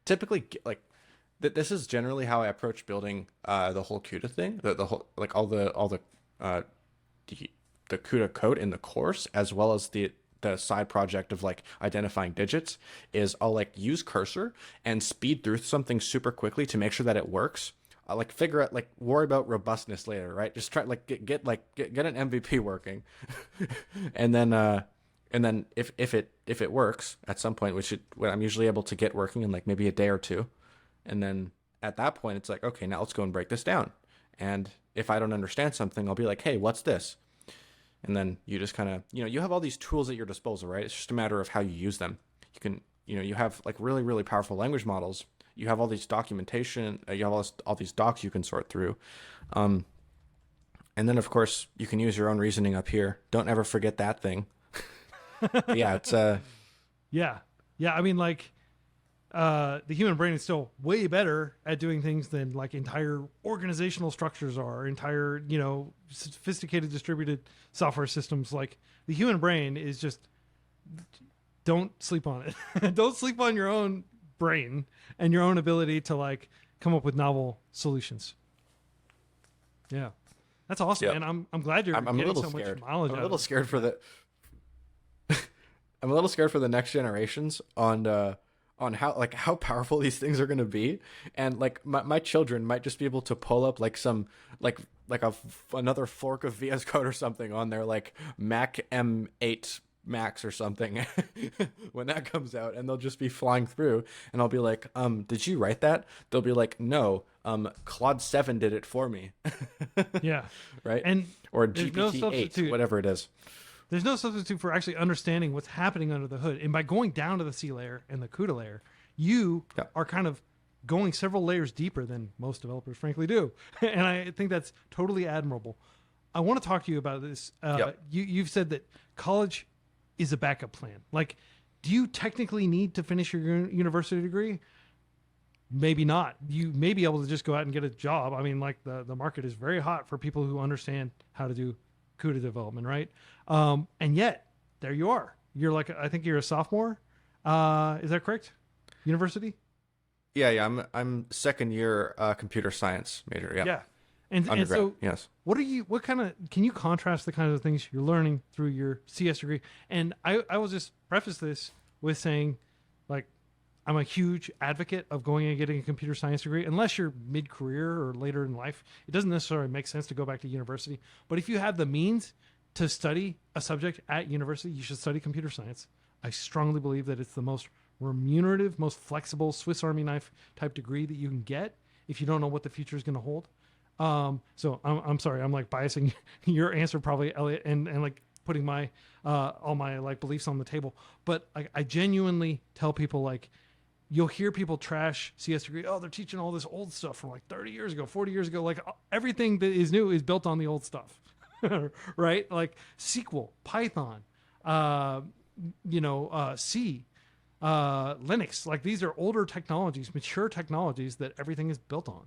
Typically, like this is generally how I approach building the whole CUDA thing, the whole like all the CUDA code in the course, as well as the side project of like identifying digits, is I'll like use Cursor and speed through something super quickly to make sure that it works. I'll like figure out, like, worry about robustness later, right? Just try like get an MVP working. and then if it works at some point, when I'm usually able to get working in like maybe a day or two. And then at that point, it's like, okay, now let's go and break this down. And if I don't understand something, I'll be like, hey, what's this? And then you just kind of, you have all these tools at your disposal, right? It's just a matter of how you use them. You can, you have like really, really powerful language models. You have all these documentation, you have all these docs you can sort through. And then, of course, you can use your own reasoning up here. Don't ever forget that thing. Yeah, it's... Yeah. I mean, like... the human brain is still way better at doing things than like entire organizational structures are, entire, sophisticated distributed software systems. Like the human brain is just, don't sleep on it. Don't sleep on your own brain and your own ability to like come up with novel solutions. Yeah. That's awesome. Yep. And I'm glad you're getting so much knowledge. I'm a little scared for the I'm a little scared for the next generations on how powerful these things are going to be. And like my children might just be able to pull up like some another fork of VS Code or something on their like Mac M8 Max or something when that comes out, and they'll just be flying through, and I'll be like, did you write that? They'll be like, no, Claude 7 did it for me. Yeah. Right. Or GPT-8, whatever it is. There's no substitute for actually understanding what's happening under the hood. And by going down to the C layer and the CUDA layer, you are kind of going several layers deeper than most developers, frankly, do. And I think that's totally admirable. I want to talk to you about this. You've said that college is a backup plan. Like, do you technically need to finish your university degree? Maybe not. You may be able to just go out and get a job. I mean, like the market is very hot for people who understand how to do CUDA development, right? And yet, there you are. You're like, I think you're a sophomore. Is that correct? University? Yeah. I'm second year computer science major. Yeah. Yeah. And so, yes. Can you contrast the kinds of things you're learning through your CS degree? And I will just preface this with saying, like, I'm a huge advocate of going and getting a computer science degree. Unless you're mid-career or later in life, it doesn't necessarily make sense to go back to university. But if you have the means to study a subject at university, you should study computer science. I strongly believe that it's the most remunerative, most flexible Swiss Army knife type degree that you can get if you don't know what the future is going to hold. So I'm sorry, I'm like biasing your answer probably, Elliot, and like putting my all my like beliefs on the table. But I genuinely tell people, like, you'll hear people trash CS degree. Oh, they're teaching all this old stuff from like 30 years ago, 40 years ago. Like everything that is new is built on the old stuff, right? Like SQL, Python, C, Linux. Like these are older technologies, mature technologies that everything is built on,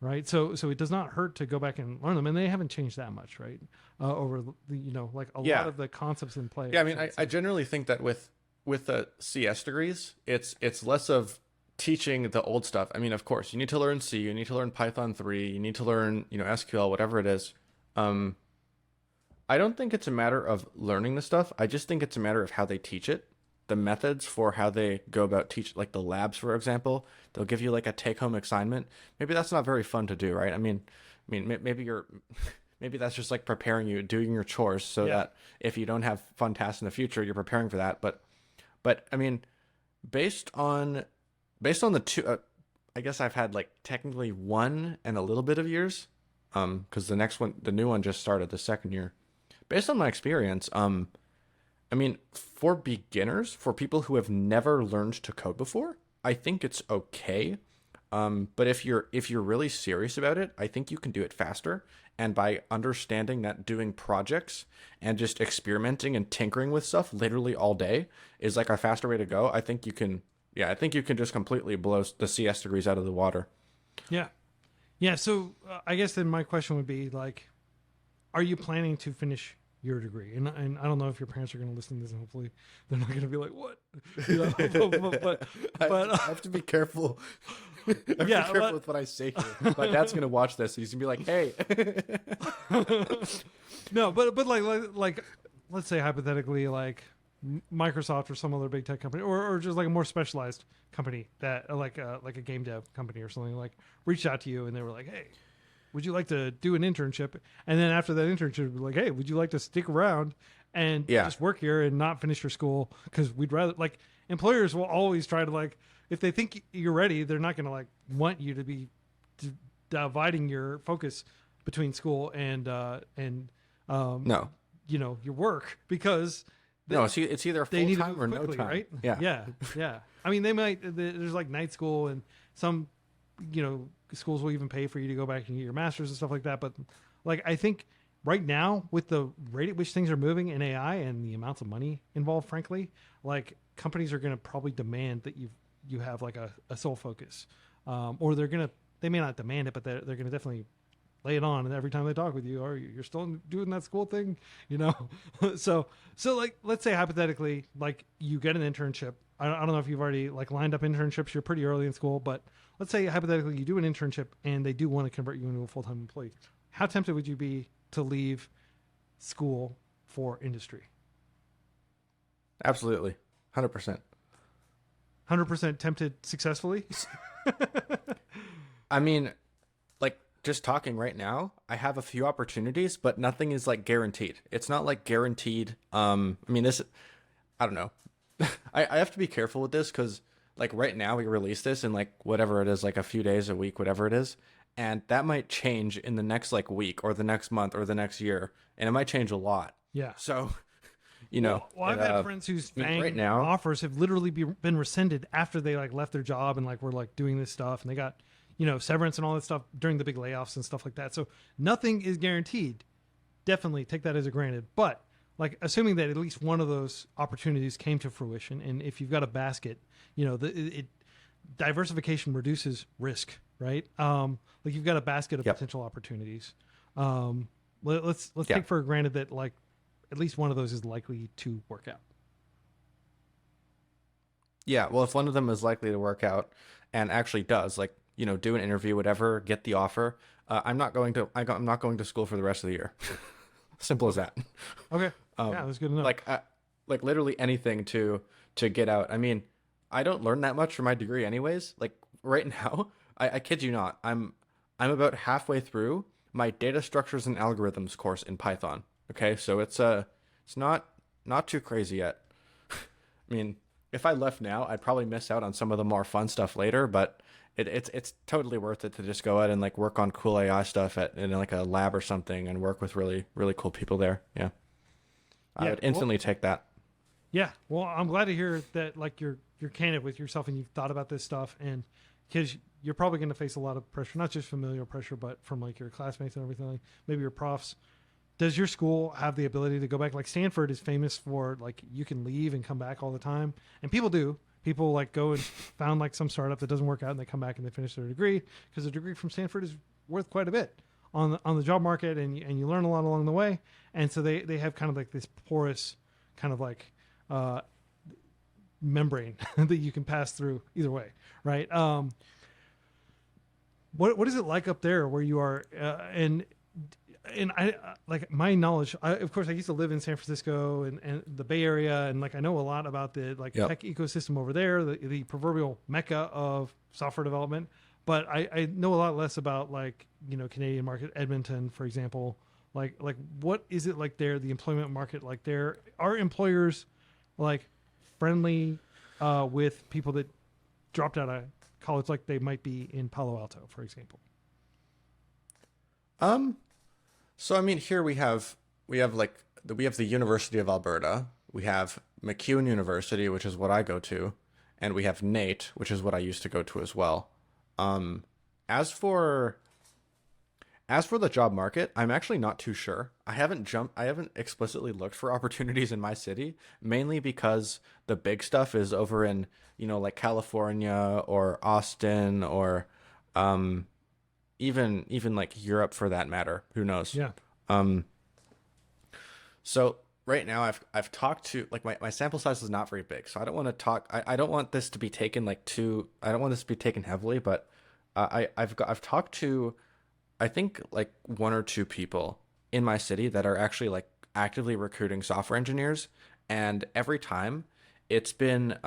right? So it does not hurt to go back and learn them, and they haven't changed that much, right? Over the like a lot of the concepts in play. Yeah, I mean, I generally think that with the CS degrees, it's less of teaching the old stuff. I mean, of course, you need to learn C, you need to learn Python 3, you need to learn, SQL, whatever it is. I don't think it's a matter of learning the stuff. I just think it's a matter of how they teach it. The methods for how they go about teach, like the labs, for example, they'll give you like a take-home assignment. Maybe that's not very fun to do, right? I mean, maybe that's just like preparing you, doing your chores, so that if you don't have fun tasks in the future, you're preparing for that. But I mean, based on the two, I guess I've had like technically 1 and a little bit of years, because the new one just started the second year. Based on my experience, I mean, for beginners, for people who have never learned to code before, I think it's okay. But if you're really serious about it, I think you can do it faster. And by understanding that doing projects and just experimenting and tinkering with stuff literally all day is like a faster way to go, I think you can just completely blow the CS degrees out of the water. Yeah. Yeah. So I guess then my question would be like, are you planning to finish your degree? And I don't know if your parents are going to listen to this, and hopefully they're not going to be like, what? But I have to be careful. Careful with what I say here. My dad's going to watch this. He's going to be like, hey. No, but like, let's say hypothetically, like Microsoft or some other big tech company, or just like a more specialized company that like a game dev company or something, like reached out to you and they were like, hey, would you like to do an internship? And then after that internship, be like, hey, would you like to stick around and just work here and not finish your school? Because we'd rather, like, employers will always try to, like, if they think you're ready, they're not going to like want you to be dividing your focus between school and no, your work, because it's either full time or no time, right? Yeah. I mean, they might. There's like night school, and some schools will even pay for you to go back and get your master's and stuff like that. But like, I think right now, with the rate at which things are moving in AI and the amounts of money involved, frankly, like companies are going to probably demand that you have like a sole focus, or they may not demand it, but they're going to definitely lay it on. And every time they talk with you, you're still doing that school thing, so like, let's say hypothetically, like you get an internship. I don't know if you've already like lined up internships. You're pretty early in school, but let's say hypothetically you do an internship and they do want to convert you into a full-time employee. How tempted would you be to leave school for industry? Absolutely. 100%. 100% tempted successfully? I mean, like, just talking right now, I have a few opportunities, but nothing is like guaranteed. It's not like guaranteed. I mean, I don't know. I have to be careful with this because like right now we release this in like whatever it is, like a few days, a week, whatever it is. And that might change in the next like week or the next month or the next year. And it might change a lot. Yeah. So, Well, I've had friends whose right now offers have literally been rescinded after they like left their job and like were like doing this stuff, and they got, severance and all that stuff during the big layoffs and stuff like that. So nothing is guaranteed. Definitely take that as a granted. But like, assuming that at least one of those opportunities came to fruition, and if you've got a basket, diversification reduces risk, right? Like you've got a basket of potential opportunities. Let's take for granted that like at least one of those is likely to work out. Yeah, well, if one of them is likely to work out and actually does, like, do an interview, whatever, get the offer, I'm not going to school for the rest of the year. Simple as that. Okay. Yeah, that's good enough. Like literally anything to get out. I mean, I don't learn that much for my degree anyways. Like right now, I kid you not, I'm about halfway through my data structures and algorithms course in Python. Okay, so it's not too crazy yet. I mean, if I left now, I'd probably miss out on some of the more fun stuff later, but it's totally worth it to just go out and like work on cool AI stuff in like a lab or something and work with really, really cool people there. Yeah. I would instantly take that. Yeah. Well, I'm glad to hear that like you're candid with yourself and you've thought about this stuff, and because you're probably going to face a lot of pressure, not just familial pressure, but from like your classmates and everything, like maybe your profs. Does your school have the ability to go back? Like Stanford is famous for like you can leave and come back all the time, and people do. People like go and found like some startup that doesn't work out, and they come back and they finish their degree because a degree from Stanford is worth quite a bit on the job market, and you learn a lot along the way. And so they have kind of like this porous kind of like membrane that you can pass through either way, right? What is it like up there where you are? And I like my knowledge. Of course, I used to live in San Francisco and the Bay Area, and like I know a lot about the like tech ecosystem over there, the proverbial mecca of software development. But I know a lot less about like Canadian market, Edmonton, for example. Like what is it like there? The employment market like there? Are employers like friendly with people that dropped out of college, like they might be in Palo Alto, for example? So I mean, here we have the University of Alberta, we have MacEwan University, which is what I go to, and we have NAIT, which is what I used to go to as well. As for the job market, I'm actually not too sure. I haven't explicitly looked for opportunities in my city, mainly because the big stuff is over in, like California or Austin or even like Europe for that matter. Who knows? Yeah. So right now I've talked to like my sample size is not very big, so I don't want to talk. I don't want this to be taken I don't want this to be taken heavily, but I've talked to I think like one or two people in my city that are actually like actively recruiting software engineers, and every time it's been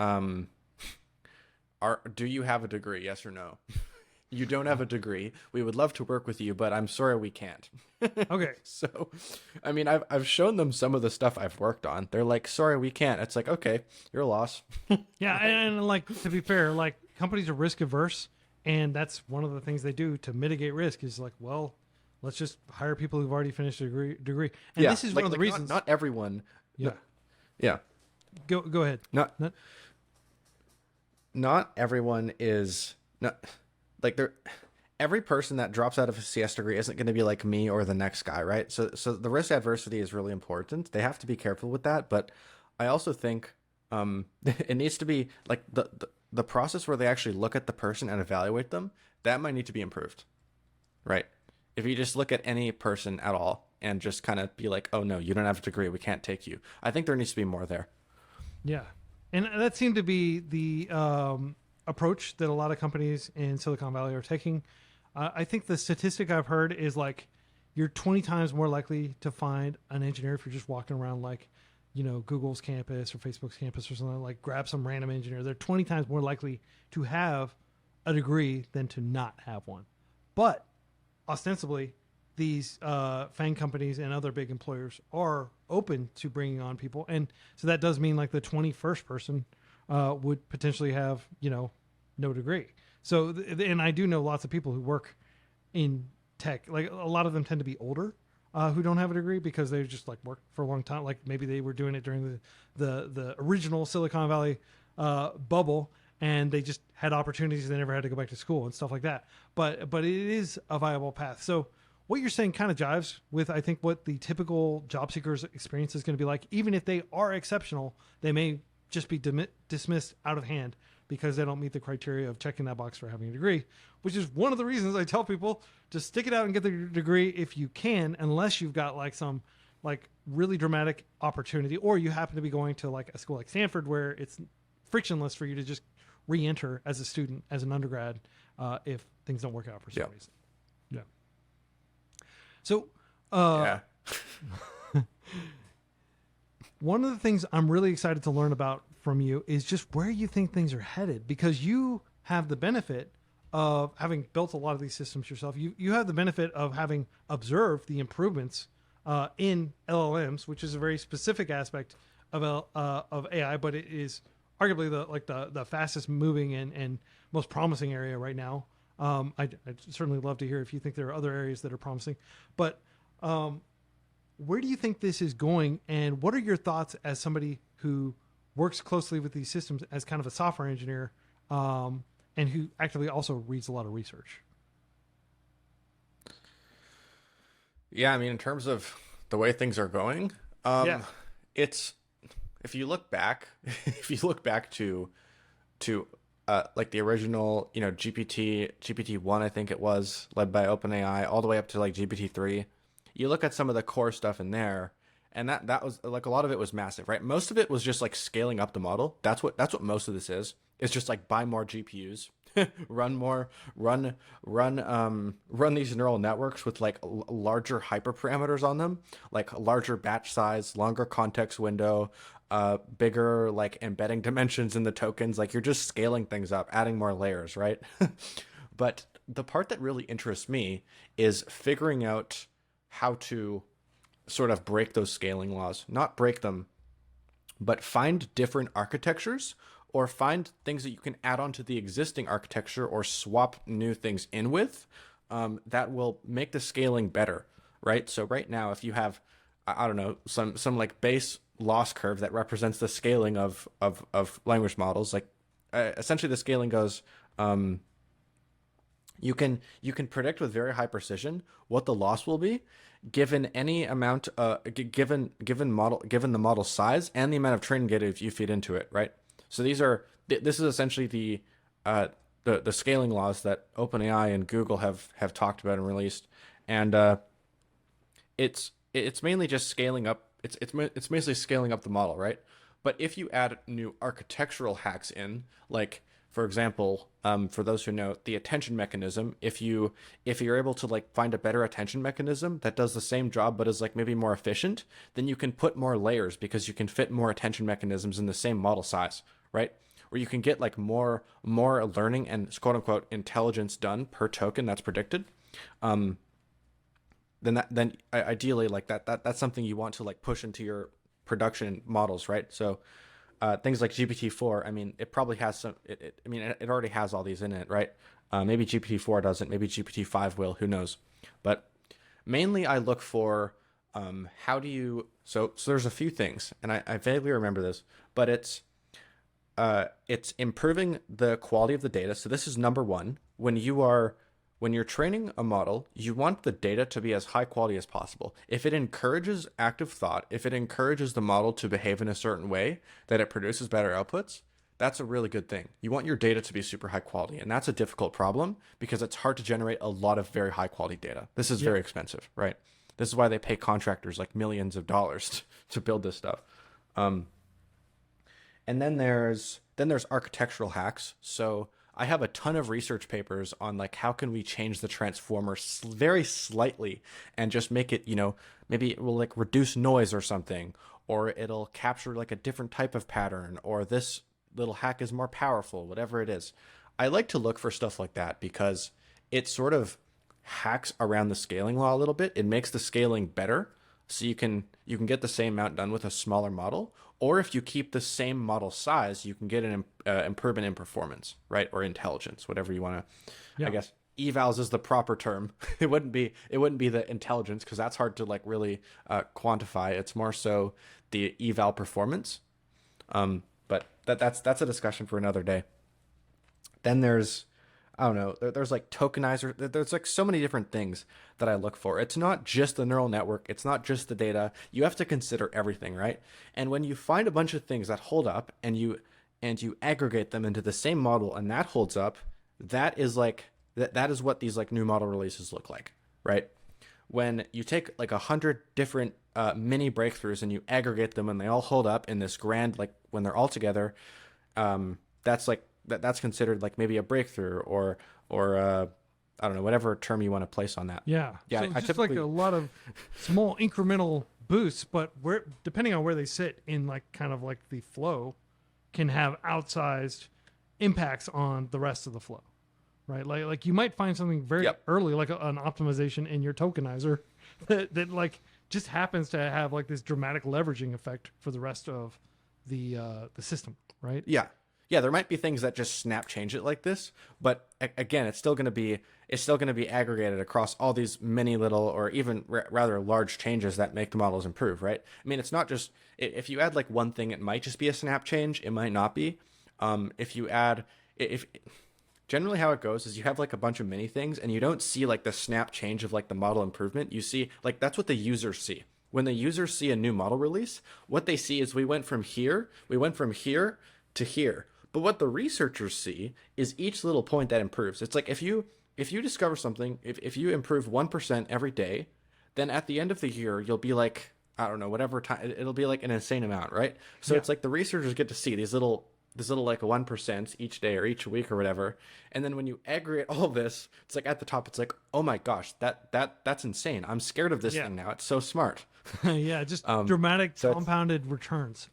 do you have a degree? Yes or no? You don't have a degree. We would love to work with you, but I'm sorry we can't. Okay. So, I mean, I've shown them some of the stuff I've worked on. They're like, sorry, we can't. It's like, okay, you're a loss. Yeah, and like to be fair, like companies are risk averse, and that's one of the things they do to mitigate risk is like, well, let's just hire people who've already finished a degree. And this is one of the reasons. Not everyone. Yeah. Yeah. Go ahead. Not everyone is not. Like every person that drops out of a CS degree isn't going to be like me or the next guy, right? So the risk adversity is really important. They have to be careful with that, but I also think it needs to be like the process where they actually look at the person and evaluate them. That might need to be improved, right? If you just look at any person at all and just kind of be like, oh no, you don't have a degree, we can't take you. I think there needs to be more there. Yeah, and that seemed to be the approach that a lot of companies in Silicon Valley are taking. I think the statistic I've heard is like you're 20 times more likely to find an engineer if you're just walking around like, Google's campus or Facebook's campus or something, like grab some random engineer. They're 20 times more likely to have a degree than to not have one. But ostensibly, these FANG companies and other big employers are open to bringing on people. And so that does mean like the 21st person would potentially have, no degree. So, and I do know lots of people who work in tech. Like a lot of them tend to be older who don't have a degree because they just like worked for a long time. Like maybe they were doing it during the original Silicon Valley bubble, and they just had opportunities. They never had to go back to school and stuff like that. But it is a viable path. So what you're saying kind of jives with, I think, what the typical job seeker's experience is going to be like. Even if they are exceptional, they may just be dismissed out of hand because they don't meet the criteria of checking that box for having a degree, which is one of the reasons I tell people to stick it out and get the degree if you can, unless you've got like some like really dramatic opportunity, or you happen to be going to like a school like Stanford where it's frictionless for you to just re-enter as a student, as an undergrad, if things don't work out for some reason. Yeah. So, one of the things I'm really excited to learn about from you is just where you think things are headed, because you have the benefit of having built a lot of these systems yourself. You have the benefit of having observed the improvements in LLMs, which is a very specific aspect of AI, but it is arguably the fastest moving and most promising area right now. I'd certainly love to hear if you think there are other areas that are promising, but where do you think this is going, and what are your thoughts as somebody who works closely with these systems as kind of a software engineer, and who actively also reads a lot of research? Yeah, I mean, in terms of the way things are going, it's if you look back to to like the original, GPT-1, I think it was, led by OpenAI, all the way up to like GPT-3. You look at some of the core stuff in there, and that was like a lot of it was massive, right? Most of it was just like scaling up the model. That's what most of this is. It's just like buy more GPUs, run these neural networks with like larger hyperparameters on them, like larger batch size, longer context window, bigger like embedding dimensions in the tokens. Like you're just scaling things up, adding more layers, right? But the part that really interests me is figuring out how to sort of break those scaling laws, not break them, but find different architectures or find things that you can add on to the existing architecture or swap new things in with, that will make the scaling better, right? So right now, if you have, I don't know, some like base loss curve that represents the scaling of language models, like essentially the scaling goes, you can predict with very high precision what the loss will be given any amount given the model size and the amount of training data you feed into it, right? So this is essentially the scaling laws that OpenAI and Google have talked about and released, and it's mainly just scaling up. It's basically scaling up the model, right? But if you add new architectural hacks in, like for example, for those who know the attention mechanism, if you're able to like find a better attention mechanism that does the same job but is like maybe more efficient, then you can put more layers because you can fit more attention mechanisms in the same model size, right? Or you can get like more learning and quote unquote intelligence done per token that's predicted. Then ideally like that's something you want to like push into your production models, right? So things like GPT-4, I mean, it probably has some. It already has all these in it, right? Maybe GPT-4 doesn't. Maybe GPT-5 will. Who knows? But mainly, I look for how do you. So there's a few things, and I vaguely remember this, but it's improving the quality of the data. So this is number one. When you're training a model, you want the data to be as high quality as possible. If it encourages active thought, if it encourages the model to behave in a certain way that it produces better outputs, that's a really good thing. You want your data to be super high quality, and that's a difficult problem because it's hard to generate a lot of very high quality data. This is very expensive, right? This is why they pay contractors like millions of dollars to build this stuff. And then there's architectural hacks. So I have a ton of research papers on like how can we change the transformer very slightly and just make it, maybe it will like reduce noise or something, or it'll capture like a different type of pattern, or this little hack is more powerful, whatever it is. I like to look for stuff like that because it sort of hacks around the scaling law a little bit. It makes the scaling better. So you can get the same amount done with a smaller model, or if you keep the same model size, you can get an improvement in performance, right, or intelligence, whatever you want to. Yeah. I guess evals is the proper term. It wouldn't be the intelligence because that's hard to like really quantify. It's more so the eval performance. But that's a discussion for another day. Then there's, I don't know, there's like tokenizer. There's like so many different things that I look for. It's not just the neural network. It's not just the data. You have to consider everything, right? And when you find a bunch of things that hold up and you aggregate them into the same model and that holds up, that is like, that is what these like new model releases look like, right? When you take like 100 different mini breakthroughs and you aggregate them and they all hold up in this grand, like when they're all together, that's like, that's considered like maybe a breakthrough or I don't know, whatever term you want to place on that. Yeah. So it's just like a lot of small incremental boosts, but where depending on where they sit in like kind of like the flow can have outsized impacts on the rest of the flow. Right? Like you might find something very early, like an optimization in your tokenizer that like just happens to have like this dramatic leveraging effect for the rest of the system, right? Yeah. Yeah, there might be things that just snap change it like this, but again, it's still going to be aggregated across all these many little or even rather large changes that make the models improve, right? I mean, it's not just if you add like one thing, it might just be a snap change. It might not be. If generally how it goes is you have like a bunch of mini things and you don't see like the snap change of like the model improvement. You see like that's what the users see. When the users see a new model release, what they see is we went from here to here. But what the researchers see is each little point that improves. It's like if you discover something, if you improve 1% every day, then at the end of the year you'll be like, I don't know, whatever time, it'll be like an insane amount, right? So Yeah. it's like the researchers get to see these little like 1% each day or each week or whatever. And then when you aggregate all this, it's like at the top, it's like, oh my gosh, that's insane. I'm scared of this Yeah. thing now. It's so smart. Yeah, just dramatic so it's- compounded returns.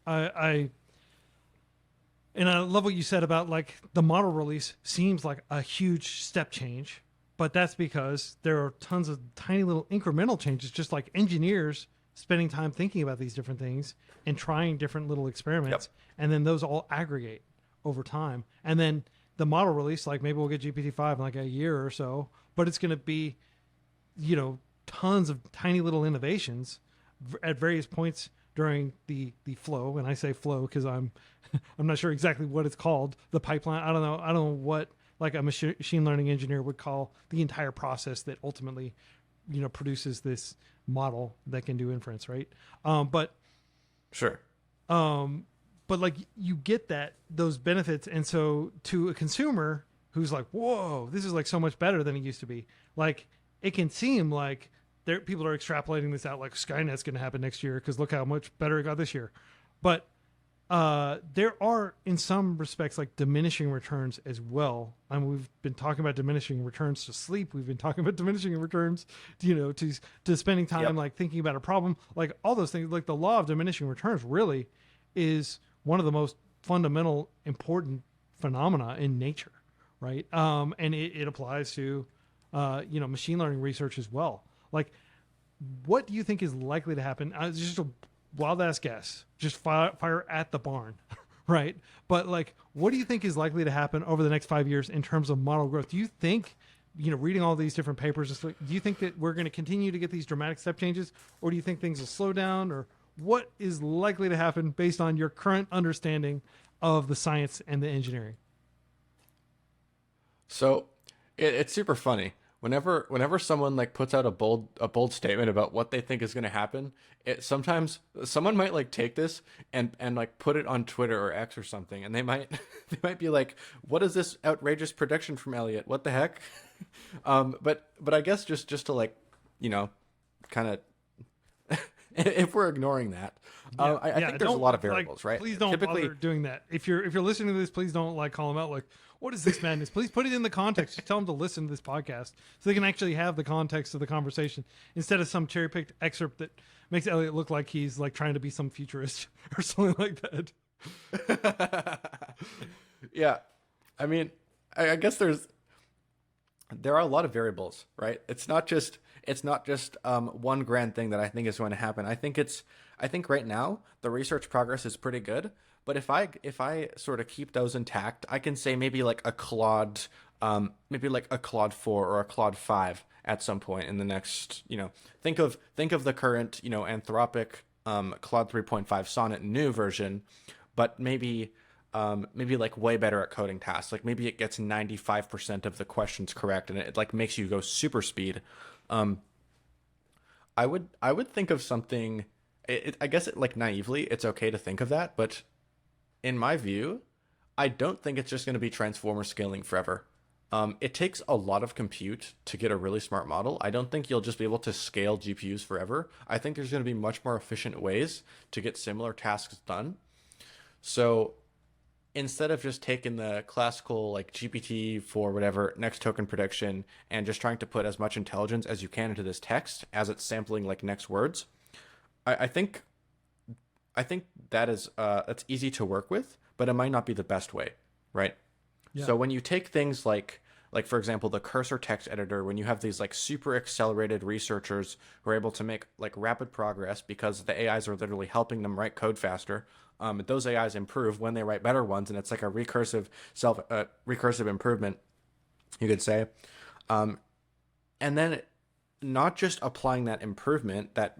And I love what you said about like the model release seems like a huge step change, but that's because there are tons of tiny little incremental changes, just like engineers spending time thinking about these different things and trying different little experiments. And then those all aggregate over time. And then the model release, like maybe we'll get GPT-5 in like a year or so, but it's going to be, tons of tiny little innovations at various points during the flow. And I say flow because I'm not sure exactly what it's called, the pipeline. I don't know what like a machine learning engineer would call the entire process that ultimately produces this model that can do inference, right? But Sure. but like you get those benefits, and so to a consumer who's like, whoa, this is like so much better than it used to be, like it can seem like people are extrapolating this out, like Skynet's going to happen next year because look how much better it got this year. But there are, in some respects, like diminishing returns as well. I mean, we've been talking about diminishing returns to sleep. We've been talking about diminishing returns, to spending time like thinking about a problem, like all those things. Like the law of diminishing returns really is one of the most fundamental, important phenomena in nature, right? And it applies to, machine learning research as well. Like, what do you think is likely to happen? Just a wild ass guess, just fire at the barn, right? But like, what do you think is likely to happen over the next 5 years in terms of model growth? Do you think, reading all these different papers, do you think that we're going to continue to get these dramatic step changes, or do you think things will slow down, or what is likely to happen based on your current understanding of the science and the engineering? So it's super funny. Whenever someone like puts out a bold statement about what they think is going to happen, sometimes someone might like take this and like put it on Twitter or X or something, and they might they might be like, "What is this outrageous prediction from Elliot? What the heck?" But I guess just to like, kind of if we're ignoring that, I think there's a lot of variables, right? Please don't bother doing that. If you're listening to this, please don't like call them out like, what is this madness? Please put it in the context. Just tell them to listen to this podcast so they can actually have the context of the conversation instead of some cherry picked excerpt that makes Elliot look like he's like trying to be some futurist or something like that. Yeah, I mean, I guess there are a lot of variables, right? It's not just one grand thing that I think is going to happen. I think right now the research progress is pretty good, but if I sort of keep those intact, I can say maybe like a Claude, maybe like a Claude 4 or a Claude 5 at some point in the next, think of the current, Anthropic Claude 3.5 Sonnet new version, but maybe like way better at coding tasks. Like maybe it gets 95% of the questions correct and it like makes you go super speed. I would think of something. I guess like naively, it's okay to think of that, but in my view, I don't think it's just going to be transformer scaling forever. It takes a lot of compute to get a really smart model. I don't think you'll just be able to scale GPUs forever. I think there's going to be much more efficient ways to get similar tasks done. So instead of just taking the classical like GPT for whatever next token prediction and just trying to put as much intelligence as you can into this text as it's sampling like next words, I think that is that's easy to work with, but it might not be the best way, right? Yeah. So when you take things like for example the cursor text editor, when you have these like super accelerated researchers who are able to make like rapid progress because the AIs are literally helping them write code faster, those AIs improve when they write better ones, and it's like a recursive improvement, you could say, and then not just applying that improvement, that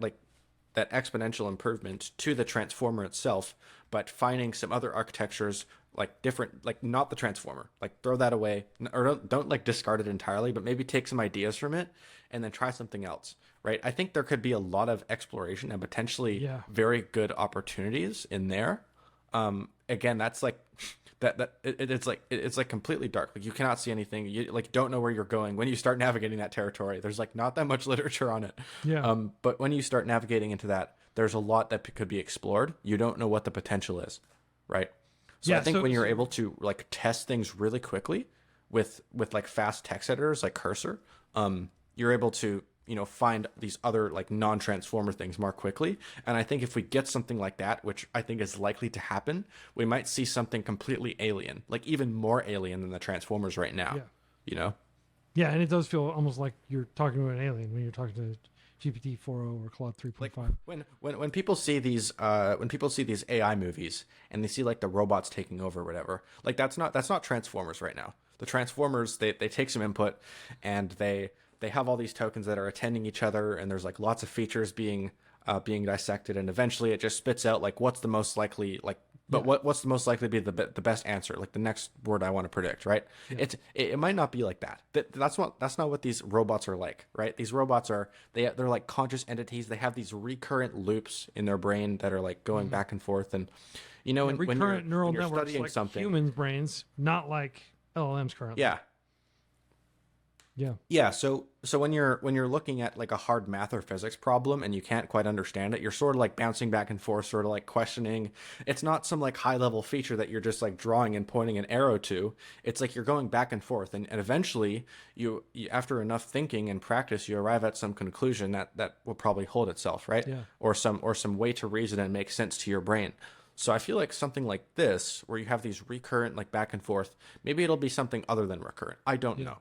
exponential improvement to the transformer itself, but finding some other architectures like different, like not the transformer, like throw that away, or don't like discard it entirely, but maybe take some ideas from it and then try something else, right? I think there could be a lot of exploration and potentially very good opportunities in there. Again, that's like it's like completely dark. Like you cannot see anything. You like don't know where you're going when you start navigating that territory. There's like not that much literature on it. Yeah. But when you start navigating into that, there's a lot that could be explored. You don't know what the potential is, right? So Yeah, I think so- when you're so- able to like test things really quickly with like fast text editors like Cursor, you're able to find these other like non-transformer things more quickly. And I think if we get something like that, which I think is likely to happen, we might see something completely alien, like even more alien than the Transformers right now. Yeah. You know? Yeah, and it does feel almost like you're talking to an alien when you're talking to GPT 4.0 or Claude 3.5. Like when people see these AI movies and they see like the robots taking over or whatever, like that's not Transformers right now. The Transformers they take some input and they have all these tokens that are attending each other, and there's like lots of features being dissected, and eventually it just spits out like what's the most likely what's the most likely to be the best answer, like the next word I want to predict, right? Yeah. It might not be like that. That's not what these robots are like, right? These robots they're like conscious entities. They have these recurrent loops in their brain that are like going back and forth, and recurrent neural when you're networks studying like something, humans' brains, not like LLMs currently. yeah. Yeah. Yeah, so when you're looking at like a hard math or physics problem and you can't quite understand it, you're sort of like bouncing back and forth, sort of like questioning. It's not some like high level feature that you're just like drawing and pointing an arrow to. It's like you're going back and forth, and eventually you after enough thinking and practice, you arrive at some conclusion that will probably hold itself, right? Yeah. Or some way to reason and make sense to your brain. So I feel like something like this, where you have these recurrent like back and forth, maybe it'll be something other than recurrent. I don't know.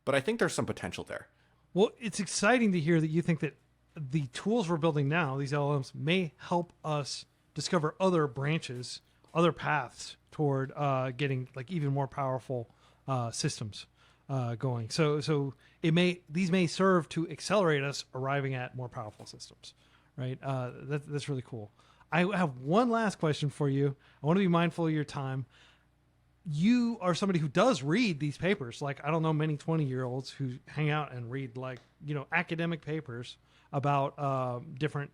But I think there's some potential there. Well, it's exciting to hear that you think that the tools we're building now, these LLMs, may help us discover other branches, other paths toward getting like even more powerful systems going. So these may serve to accelerate us arriving at more powerful systems, right? That's really cool. I have one last question for you. I want to be mindful of your time. You are somebody who does read these papers. Like, I don't know many 20-year-olds who hang out and read like, academic papers about different,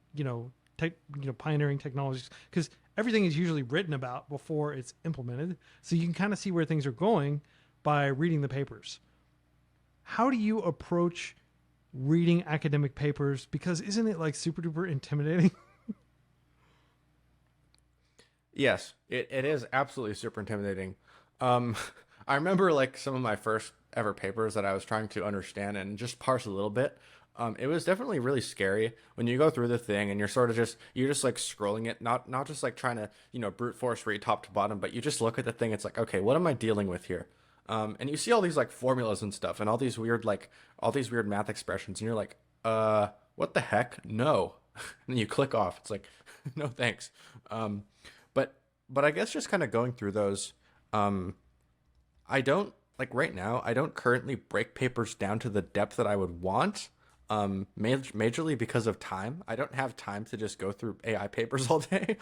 pioneering technologies, because everything is usually written about before it's implemented. So you can kind of see where things are going by reading the papers. How do you approach reading academic papers? Because isn't it like super duper intimidating? Yes, it is absolutely super intimidating. I remember like some of my first ever papers that I was trying to understand and just parse a little bit. It was definitely really scary when you go through the thing and you're sort of you're just like scrolling it, not just like trying to, brute force read top to bottom, but you just look at the thing. It's like, okay, what am I dealing with here? And you see all these like formulas and stuff and all these weird math expressions, and you're like, what the heck? No. And then you click off. It's like, no, thanks. But I guess just kind of going through those, I don't like right now, I don't currently break papers down to the depth that I would want. Majorly because of time. I don't have time to just go through AI papers all day.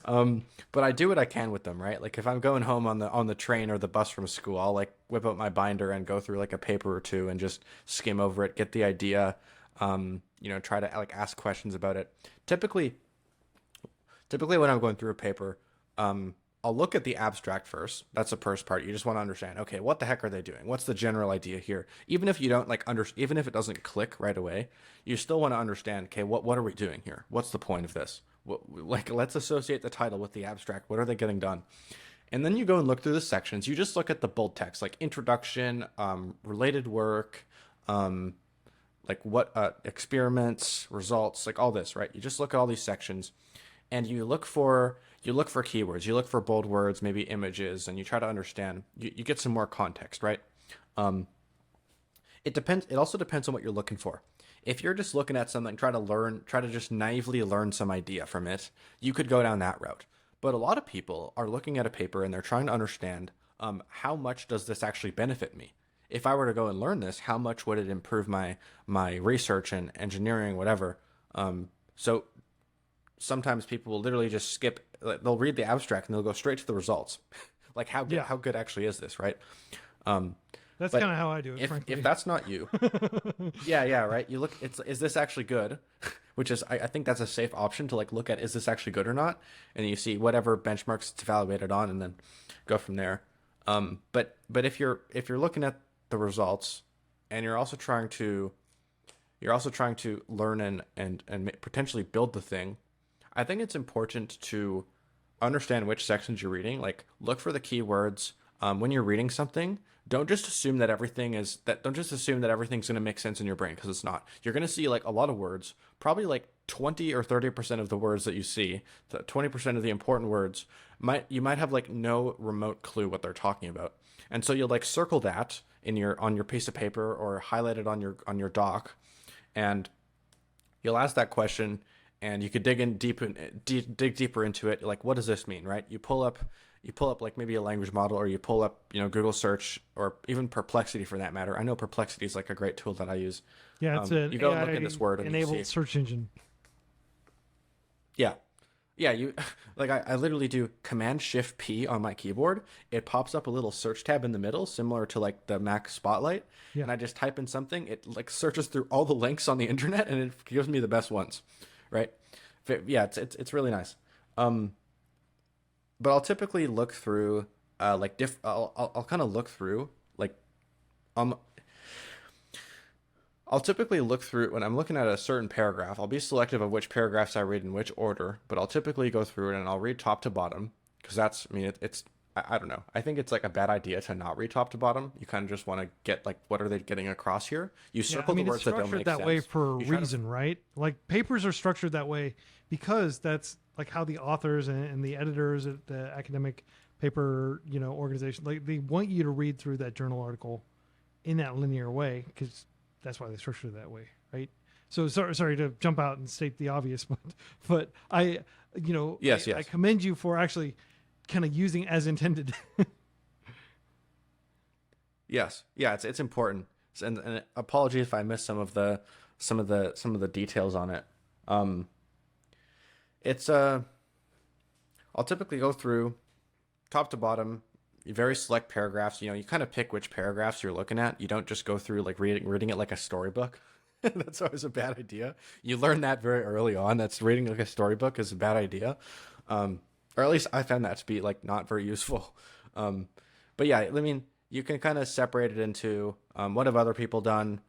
But I do what I can with them, right? Like if I'm going home on the train or the bus from school, I'll like whip out my binder and go through like a paper or two and just skim over it, get the idea, try to like ask questions about it. Typically when I'm going through a paper, I'll look at the abstract first. That's the first part. You just want to understand, okay, what the heck are they doing? What's the general idea here? Even if you don't even if it doesn't click right away, you still want to understand, okay, what are we doing here? What's the point of this? Let's associate the title with the abstract. What are they getting done? And then you go and look through the sections. You just look at the bold text, like introduction, related work, like what experiments, results, like all this, right? You just look at all these sections, and you look for keywords, you look for bold words, maybe images, and you try to understand. You get some more context, right? It depends. It also depends on what you're looking for. If you're just looking at something, try to just naively learn some idea from it, you could go down that route. But a lot of people are looking at a paper and they're trying to understand, how much does this actually benefit me? If I were to go and learn this, how much would it improve my research and engineering, whatever? So sometimes people will literally just skip. They'll read the abstract and they'll go straight to the results. Like how good actually is this, right? That's kind of how I do it. If that's not you, yeah, right. You look. Is this actually good? which is I think that's a safe option to like look at, is this actually good or not? And you see whatever benchmarks it's evaluated on, and then go from there. But if you're looking at the results, and you're also trying to learn and potentially build the thing, I think it's important to understand which sections you're reading. Like, look for the keywords. When you're reading something, don't just assume that don't just assume that everything's going to make sense in your brain, because it's not. You're going to see like a lot of words, probably like 20 or 30% of the words that you see, 20% of the important words, you might have like no remote clue what they're talking about. And so you'll like circle that on your piece of paper, or highlight it on your doc, and you'll ask that question, and you could dig deeper into it. Like, what does this mean, right? You pull up like maybe a language model, or you pull up, Google search, or even Perplexity for that matter. I know Perplexity is like a great tool that I use. Yeah, it's an you go AI and look at this word and enabled search engine. Yeah. Yeah, I literally do Command Shift P on my keyboard. It pops up a little search tab in the middle, similar to like the Mac Spotlight. Yeah. And I just type in something. It like searches through all the links on the internet, and it gives me the best ones, right? Yeah, it's really nice. But I'll typically look through I'll kind of look through like I'll typically look through when I'm looking at a certain paragraph. I'll be selective of which paragraphs I read in which order, but I'll typically go through it and I'll read top to bottom, because I don't know. I think it's like a bad idea to not read top to bottom. You kind of just want to get like, what are they getting across here? You circle the words that don't make sense. It's structured that way for a reason, right? Like, papers are structured that way because that's like how the authors and the editors at the academic paper, organization, like, they want you to read through that journal article in that linear way, because that's why they structure it that way, right? So sorry to jump out and state the obvious, but I commend you for actually kind of using as intended. Yes, yeah, it's important, and apology if I missed some of the details on it. I'll typically go through top to bottom, very select paragraphs. You kind of pick which paragraphs you're looking at. You don't just go through like reading it like a storybook. That's always a bad idea. You learn that very early on. That's reading like a storybook is a bad idea. Or at least I found that to be like not very useful. But yeah, I mean, you can kind of separate it into what have other people done?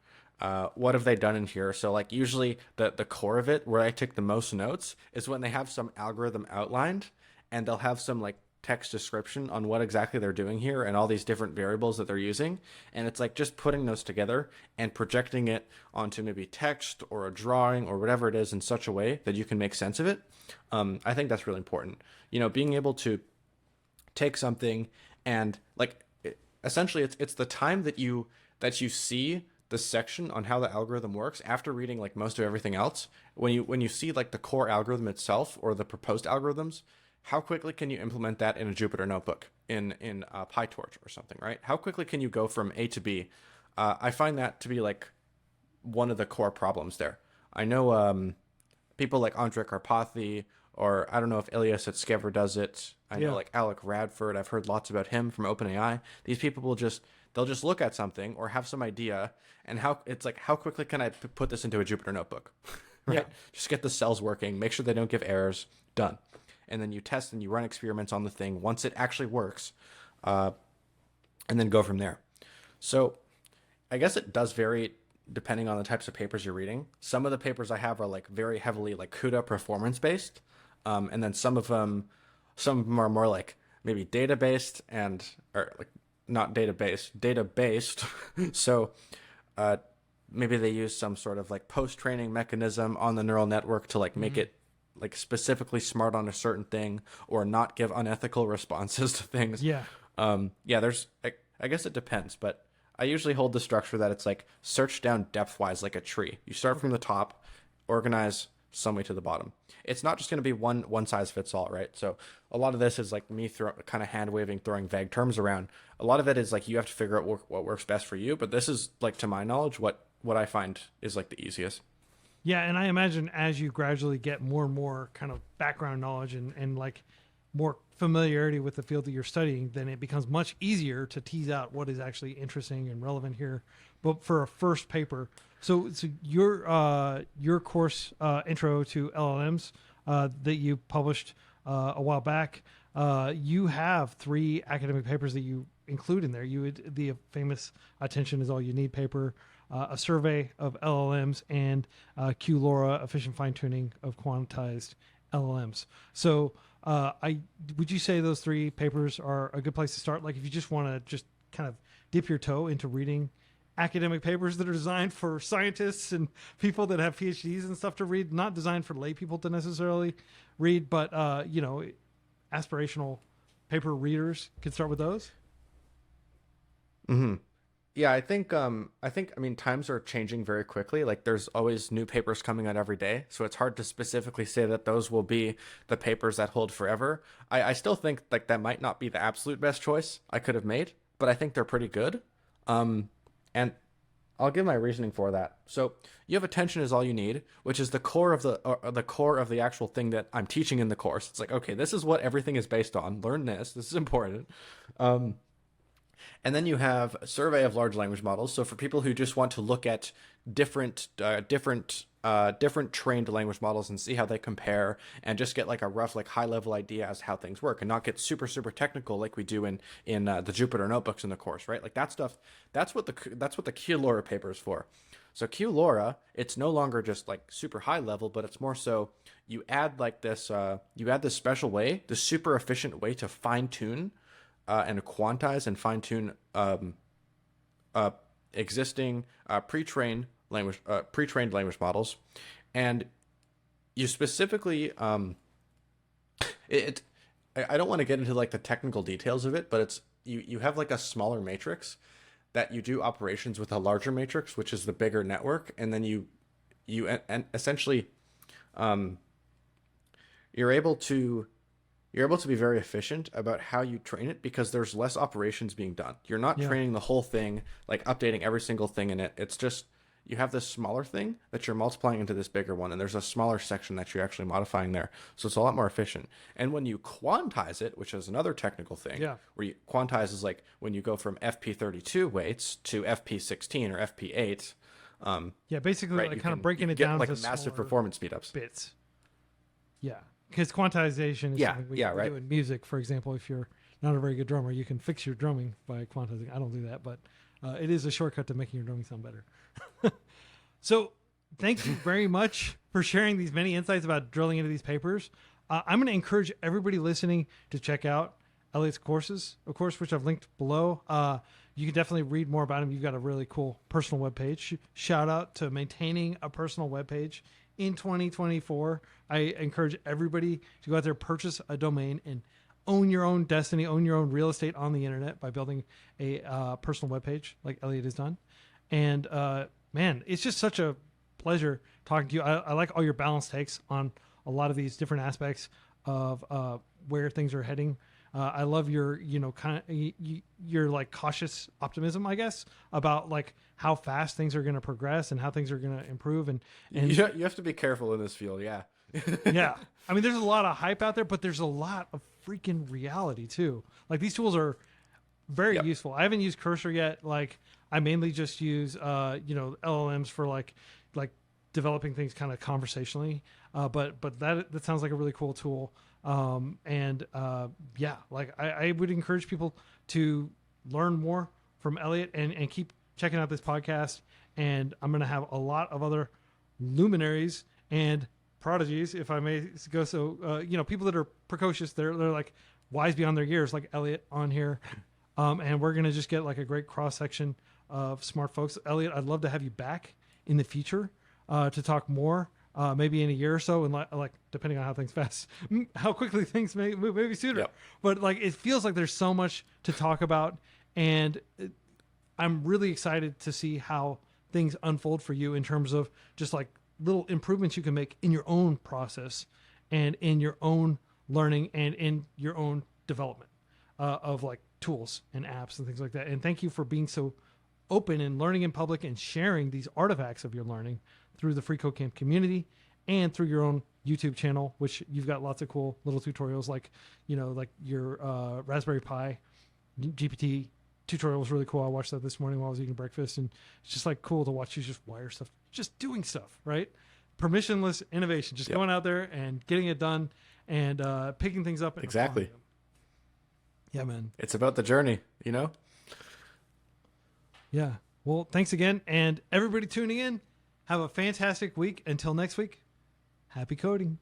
What have they done in here? So like usually the core of it, where I take the most notes, is when they have some algorithm outlined, and they'll have some like text description on what exactly they're doing here and all these different variables that they're using. And it's like just putting those together and projecting it onto maybe text or a drawing or whatever it is in such a way that you can make sense of it. I think that's really important. Being able to take something and like essentially it's the time that you see the section on how the algorithm works after reading like most of everything else. When you see like the core algorithm itself or the proposed algorithms, how quickly can you implement that in a Jupyter notebook, in PyTorch or something, right? How quickly can you go from A to B? I find that to be like one of the core problems there. I know people like Andre Karpathy, or I don't know if Ilias at Skever does it. I know like Alec Radford. I've heard lots about him from OpenAI. These people they'll just look at something or have some idea, and how quickly can I put this into a Jupyter notebook, right? Yeah. Just get the cells working, make sure they don't give errors, done. And then you test and you run experiments on the thing once it actually works, and then go from there. So I guess it does vary depending on the types of papers you're reading. Some of the papers I have are like very heavily like CUDA performance based, and then some of them are more like maybe data based or like not data based. So maybe they use some sort of like post training mechanism on the neural network to like make it like specifically smart on a certain thing, or not give unethical responses to things. Yeah. I guess it depends, but I usually hold the structure that it's like search down depth wise like a tree. You start from the top, organize some way to the bottom. It's not just going to be one size fits all, right? So a lot of this is like me kind of hand waving, throwing vague terms around. A lot of it is like you have to figure out what works best for you, but this is like, to my knowledge, what I find is like the easiest. Yeah, and I imagine as you gradually get more and more kind of background knowledge and like more familiarity with the field that you're studying, then it becomes much easier to tease out what is actually interesting and relevant here. But for a first paper, so your course Intro to LLMs that you published a while back, you have 3 academic papers that you include in there. The famous attention is all you need paper, a survey of LLMs, and QLoRa, efficient fine tuning of quantized LLMs. So would you say those 3 papers are a good place to start? Like if you just want to just kind of dip your toe into reading academic papers that are designed for scientists and people that have PhDs and stuff to read, not designed for lay people to necessarily read, but aspirational paper readers can start with those. Mm-hmm. Yeah, I think times are changing very quickly. Like there's always new papers coming out every day, so it's hard to specifically say that those will be the papers that hold forever. I still think like that might not be the absolute best choice I could have made, but I think they're pretty good. And I'll give my reasoning for that. So you have attention is all you need, which is the core of the actual thing that I'm teaching in the course. It's like, okay, this is what everything is based on. Learn this. This is important. And then you have a survey of large language models. So for people who just want to look at different trained language models and see how they compare, and just get like a rough, like high level idea as to how things work, and not get super technical like we do in the Jupyter notebooks in the course, right? Like that stuff. That's what the QLoRa paper is for. So QLoRa, it's no longer just like super high level, but it's more so you add like this special way, this super efficient way to fine tune and quantize and fine tune existing pre-trained language models, and you specifically I don't want to get into like the technical details of it, but it's you have like a smaller matrix that you do operations with a larger matrix, which is the bigger network, and then you essentially you're able to be very efficient about how you train it, because there's less operations being done. You're not training the whole thing, like updating every single thing in it. It's just you have this smaller thing that you're multiplying into this bigger one, and there's a smaller section that you're actually modifying there. So it's a lot more efficient. And when you quantize it, which is another technical thing, where you quantize is like when you go from FP32 weights to FP16 or FP8. Basically, right, like kind of breaking it down like to massive performance speedups. Bits. Yeah. Because quantization is something we do in music, for example. If you're not a very good drummer, you can fix your drumming by quantizing. I don't do that, but it is a shortcut to making your drumming sound better. So thank you very much for sharing these many insights about drilling into these papers. I'm going to encourage everybody listening to check out Elliot's courses, of course, which I've linked below. You can definitely read more about him. You've got a really cool personal webpage. Shout out to maintaining a personal webpage in 2024. I encourage everybody to go out there, purchase a domain, and own your own destiny, own your own real estate on the internet by building a personal webpage like Elliot has done. And man, it's just such a pleasure talking to you. I like all your balanced takes on a lot of these different aspects of where things are heading. I love your, your like cautious optimism, I guess, about like how fast things are going to progress and how things are going to improve. And you have to be careful in this field. Yeah. Yeah. I mean, there's a lot of hype out there, but there's a lot of freaking reality too. Like these tools are very useful. I haven't used Cursor yet. Like I mainly just use, LLMs for like developing things kind of conversationally. But that sounds like a really cool tool. I would encourage people to learn more from Elliot and keep checking out this podcast. And I'm going to have a lot of other luminaries and prodigies, if I may go so, people that are precocious, they're like wise beyond their years, like Elliot on here. And we're going to just get like a great cross section of smart folks. Elliot, I'd love to have you back in the future to talk more. Maybe in a year or so, and like depending on how quickly things may move, maybe sooner. Yep. But like it feels like there's so much to talk about, and I'm really excited to see how things unfold for you in terms of just like little improvements you can make in your own process and in your own learning and in your own development of like tools and apps and things like that. And thank you for being so open and learning in public and sharing these artifacts of your learning through the FreeCodeCamp community and through your own YouTube channel, which you've got lots of cool little tutorials, like like your Raspberry Pi GPT tutorial was really cool. I watched that this morning while I was eating breakfast, and it's just like cool to watch you just wire stuff, just doing stuff, right? Permissionless innovation, just going out there and getting it done and picking things up. And Exactly. applying them. Yeah, man. It's about the journey, Yeah. Well, thanks again. And everybody tuning in, have a fantastic week. Until next week, happy coding.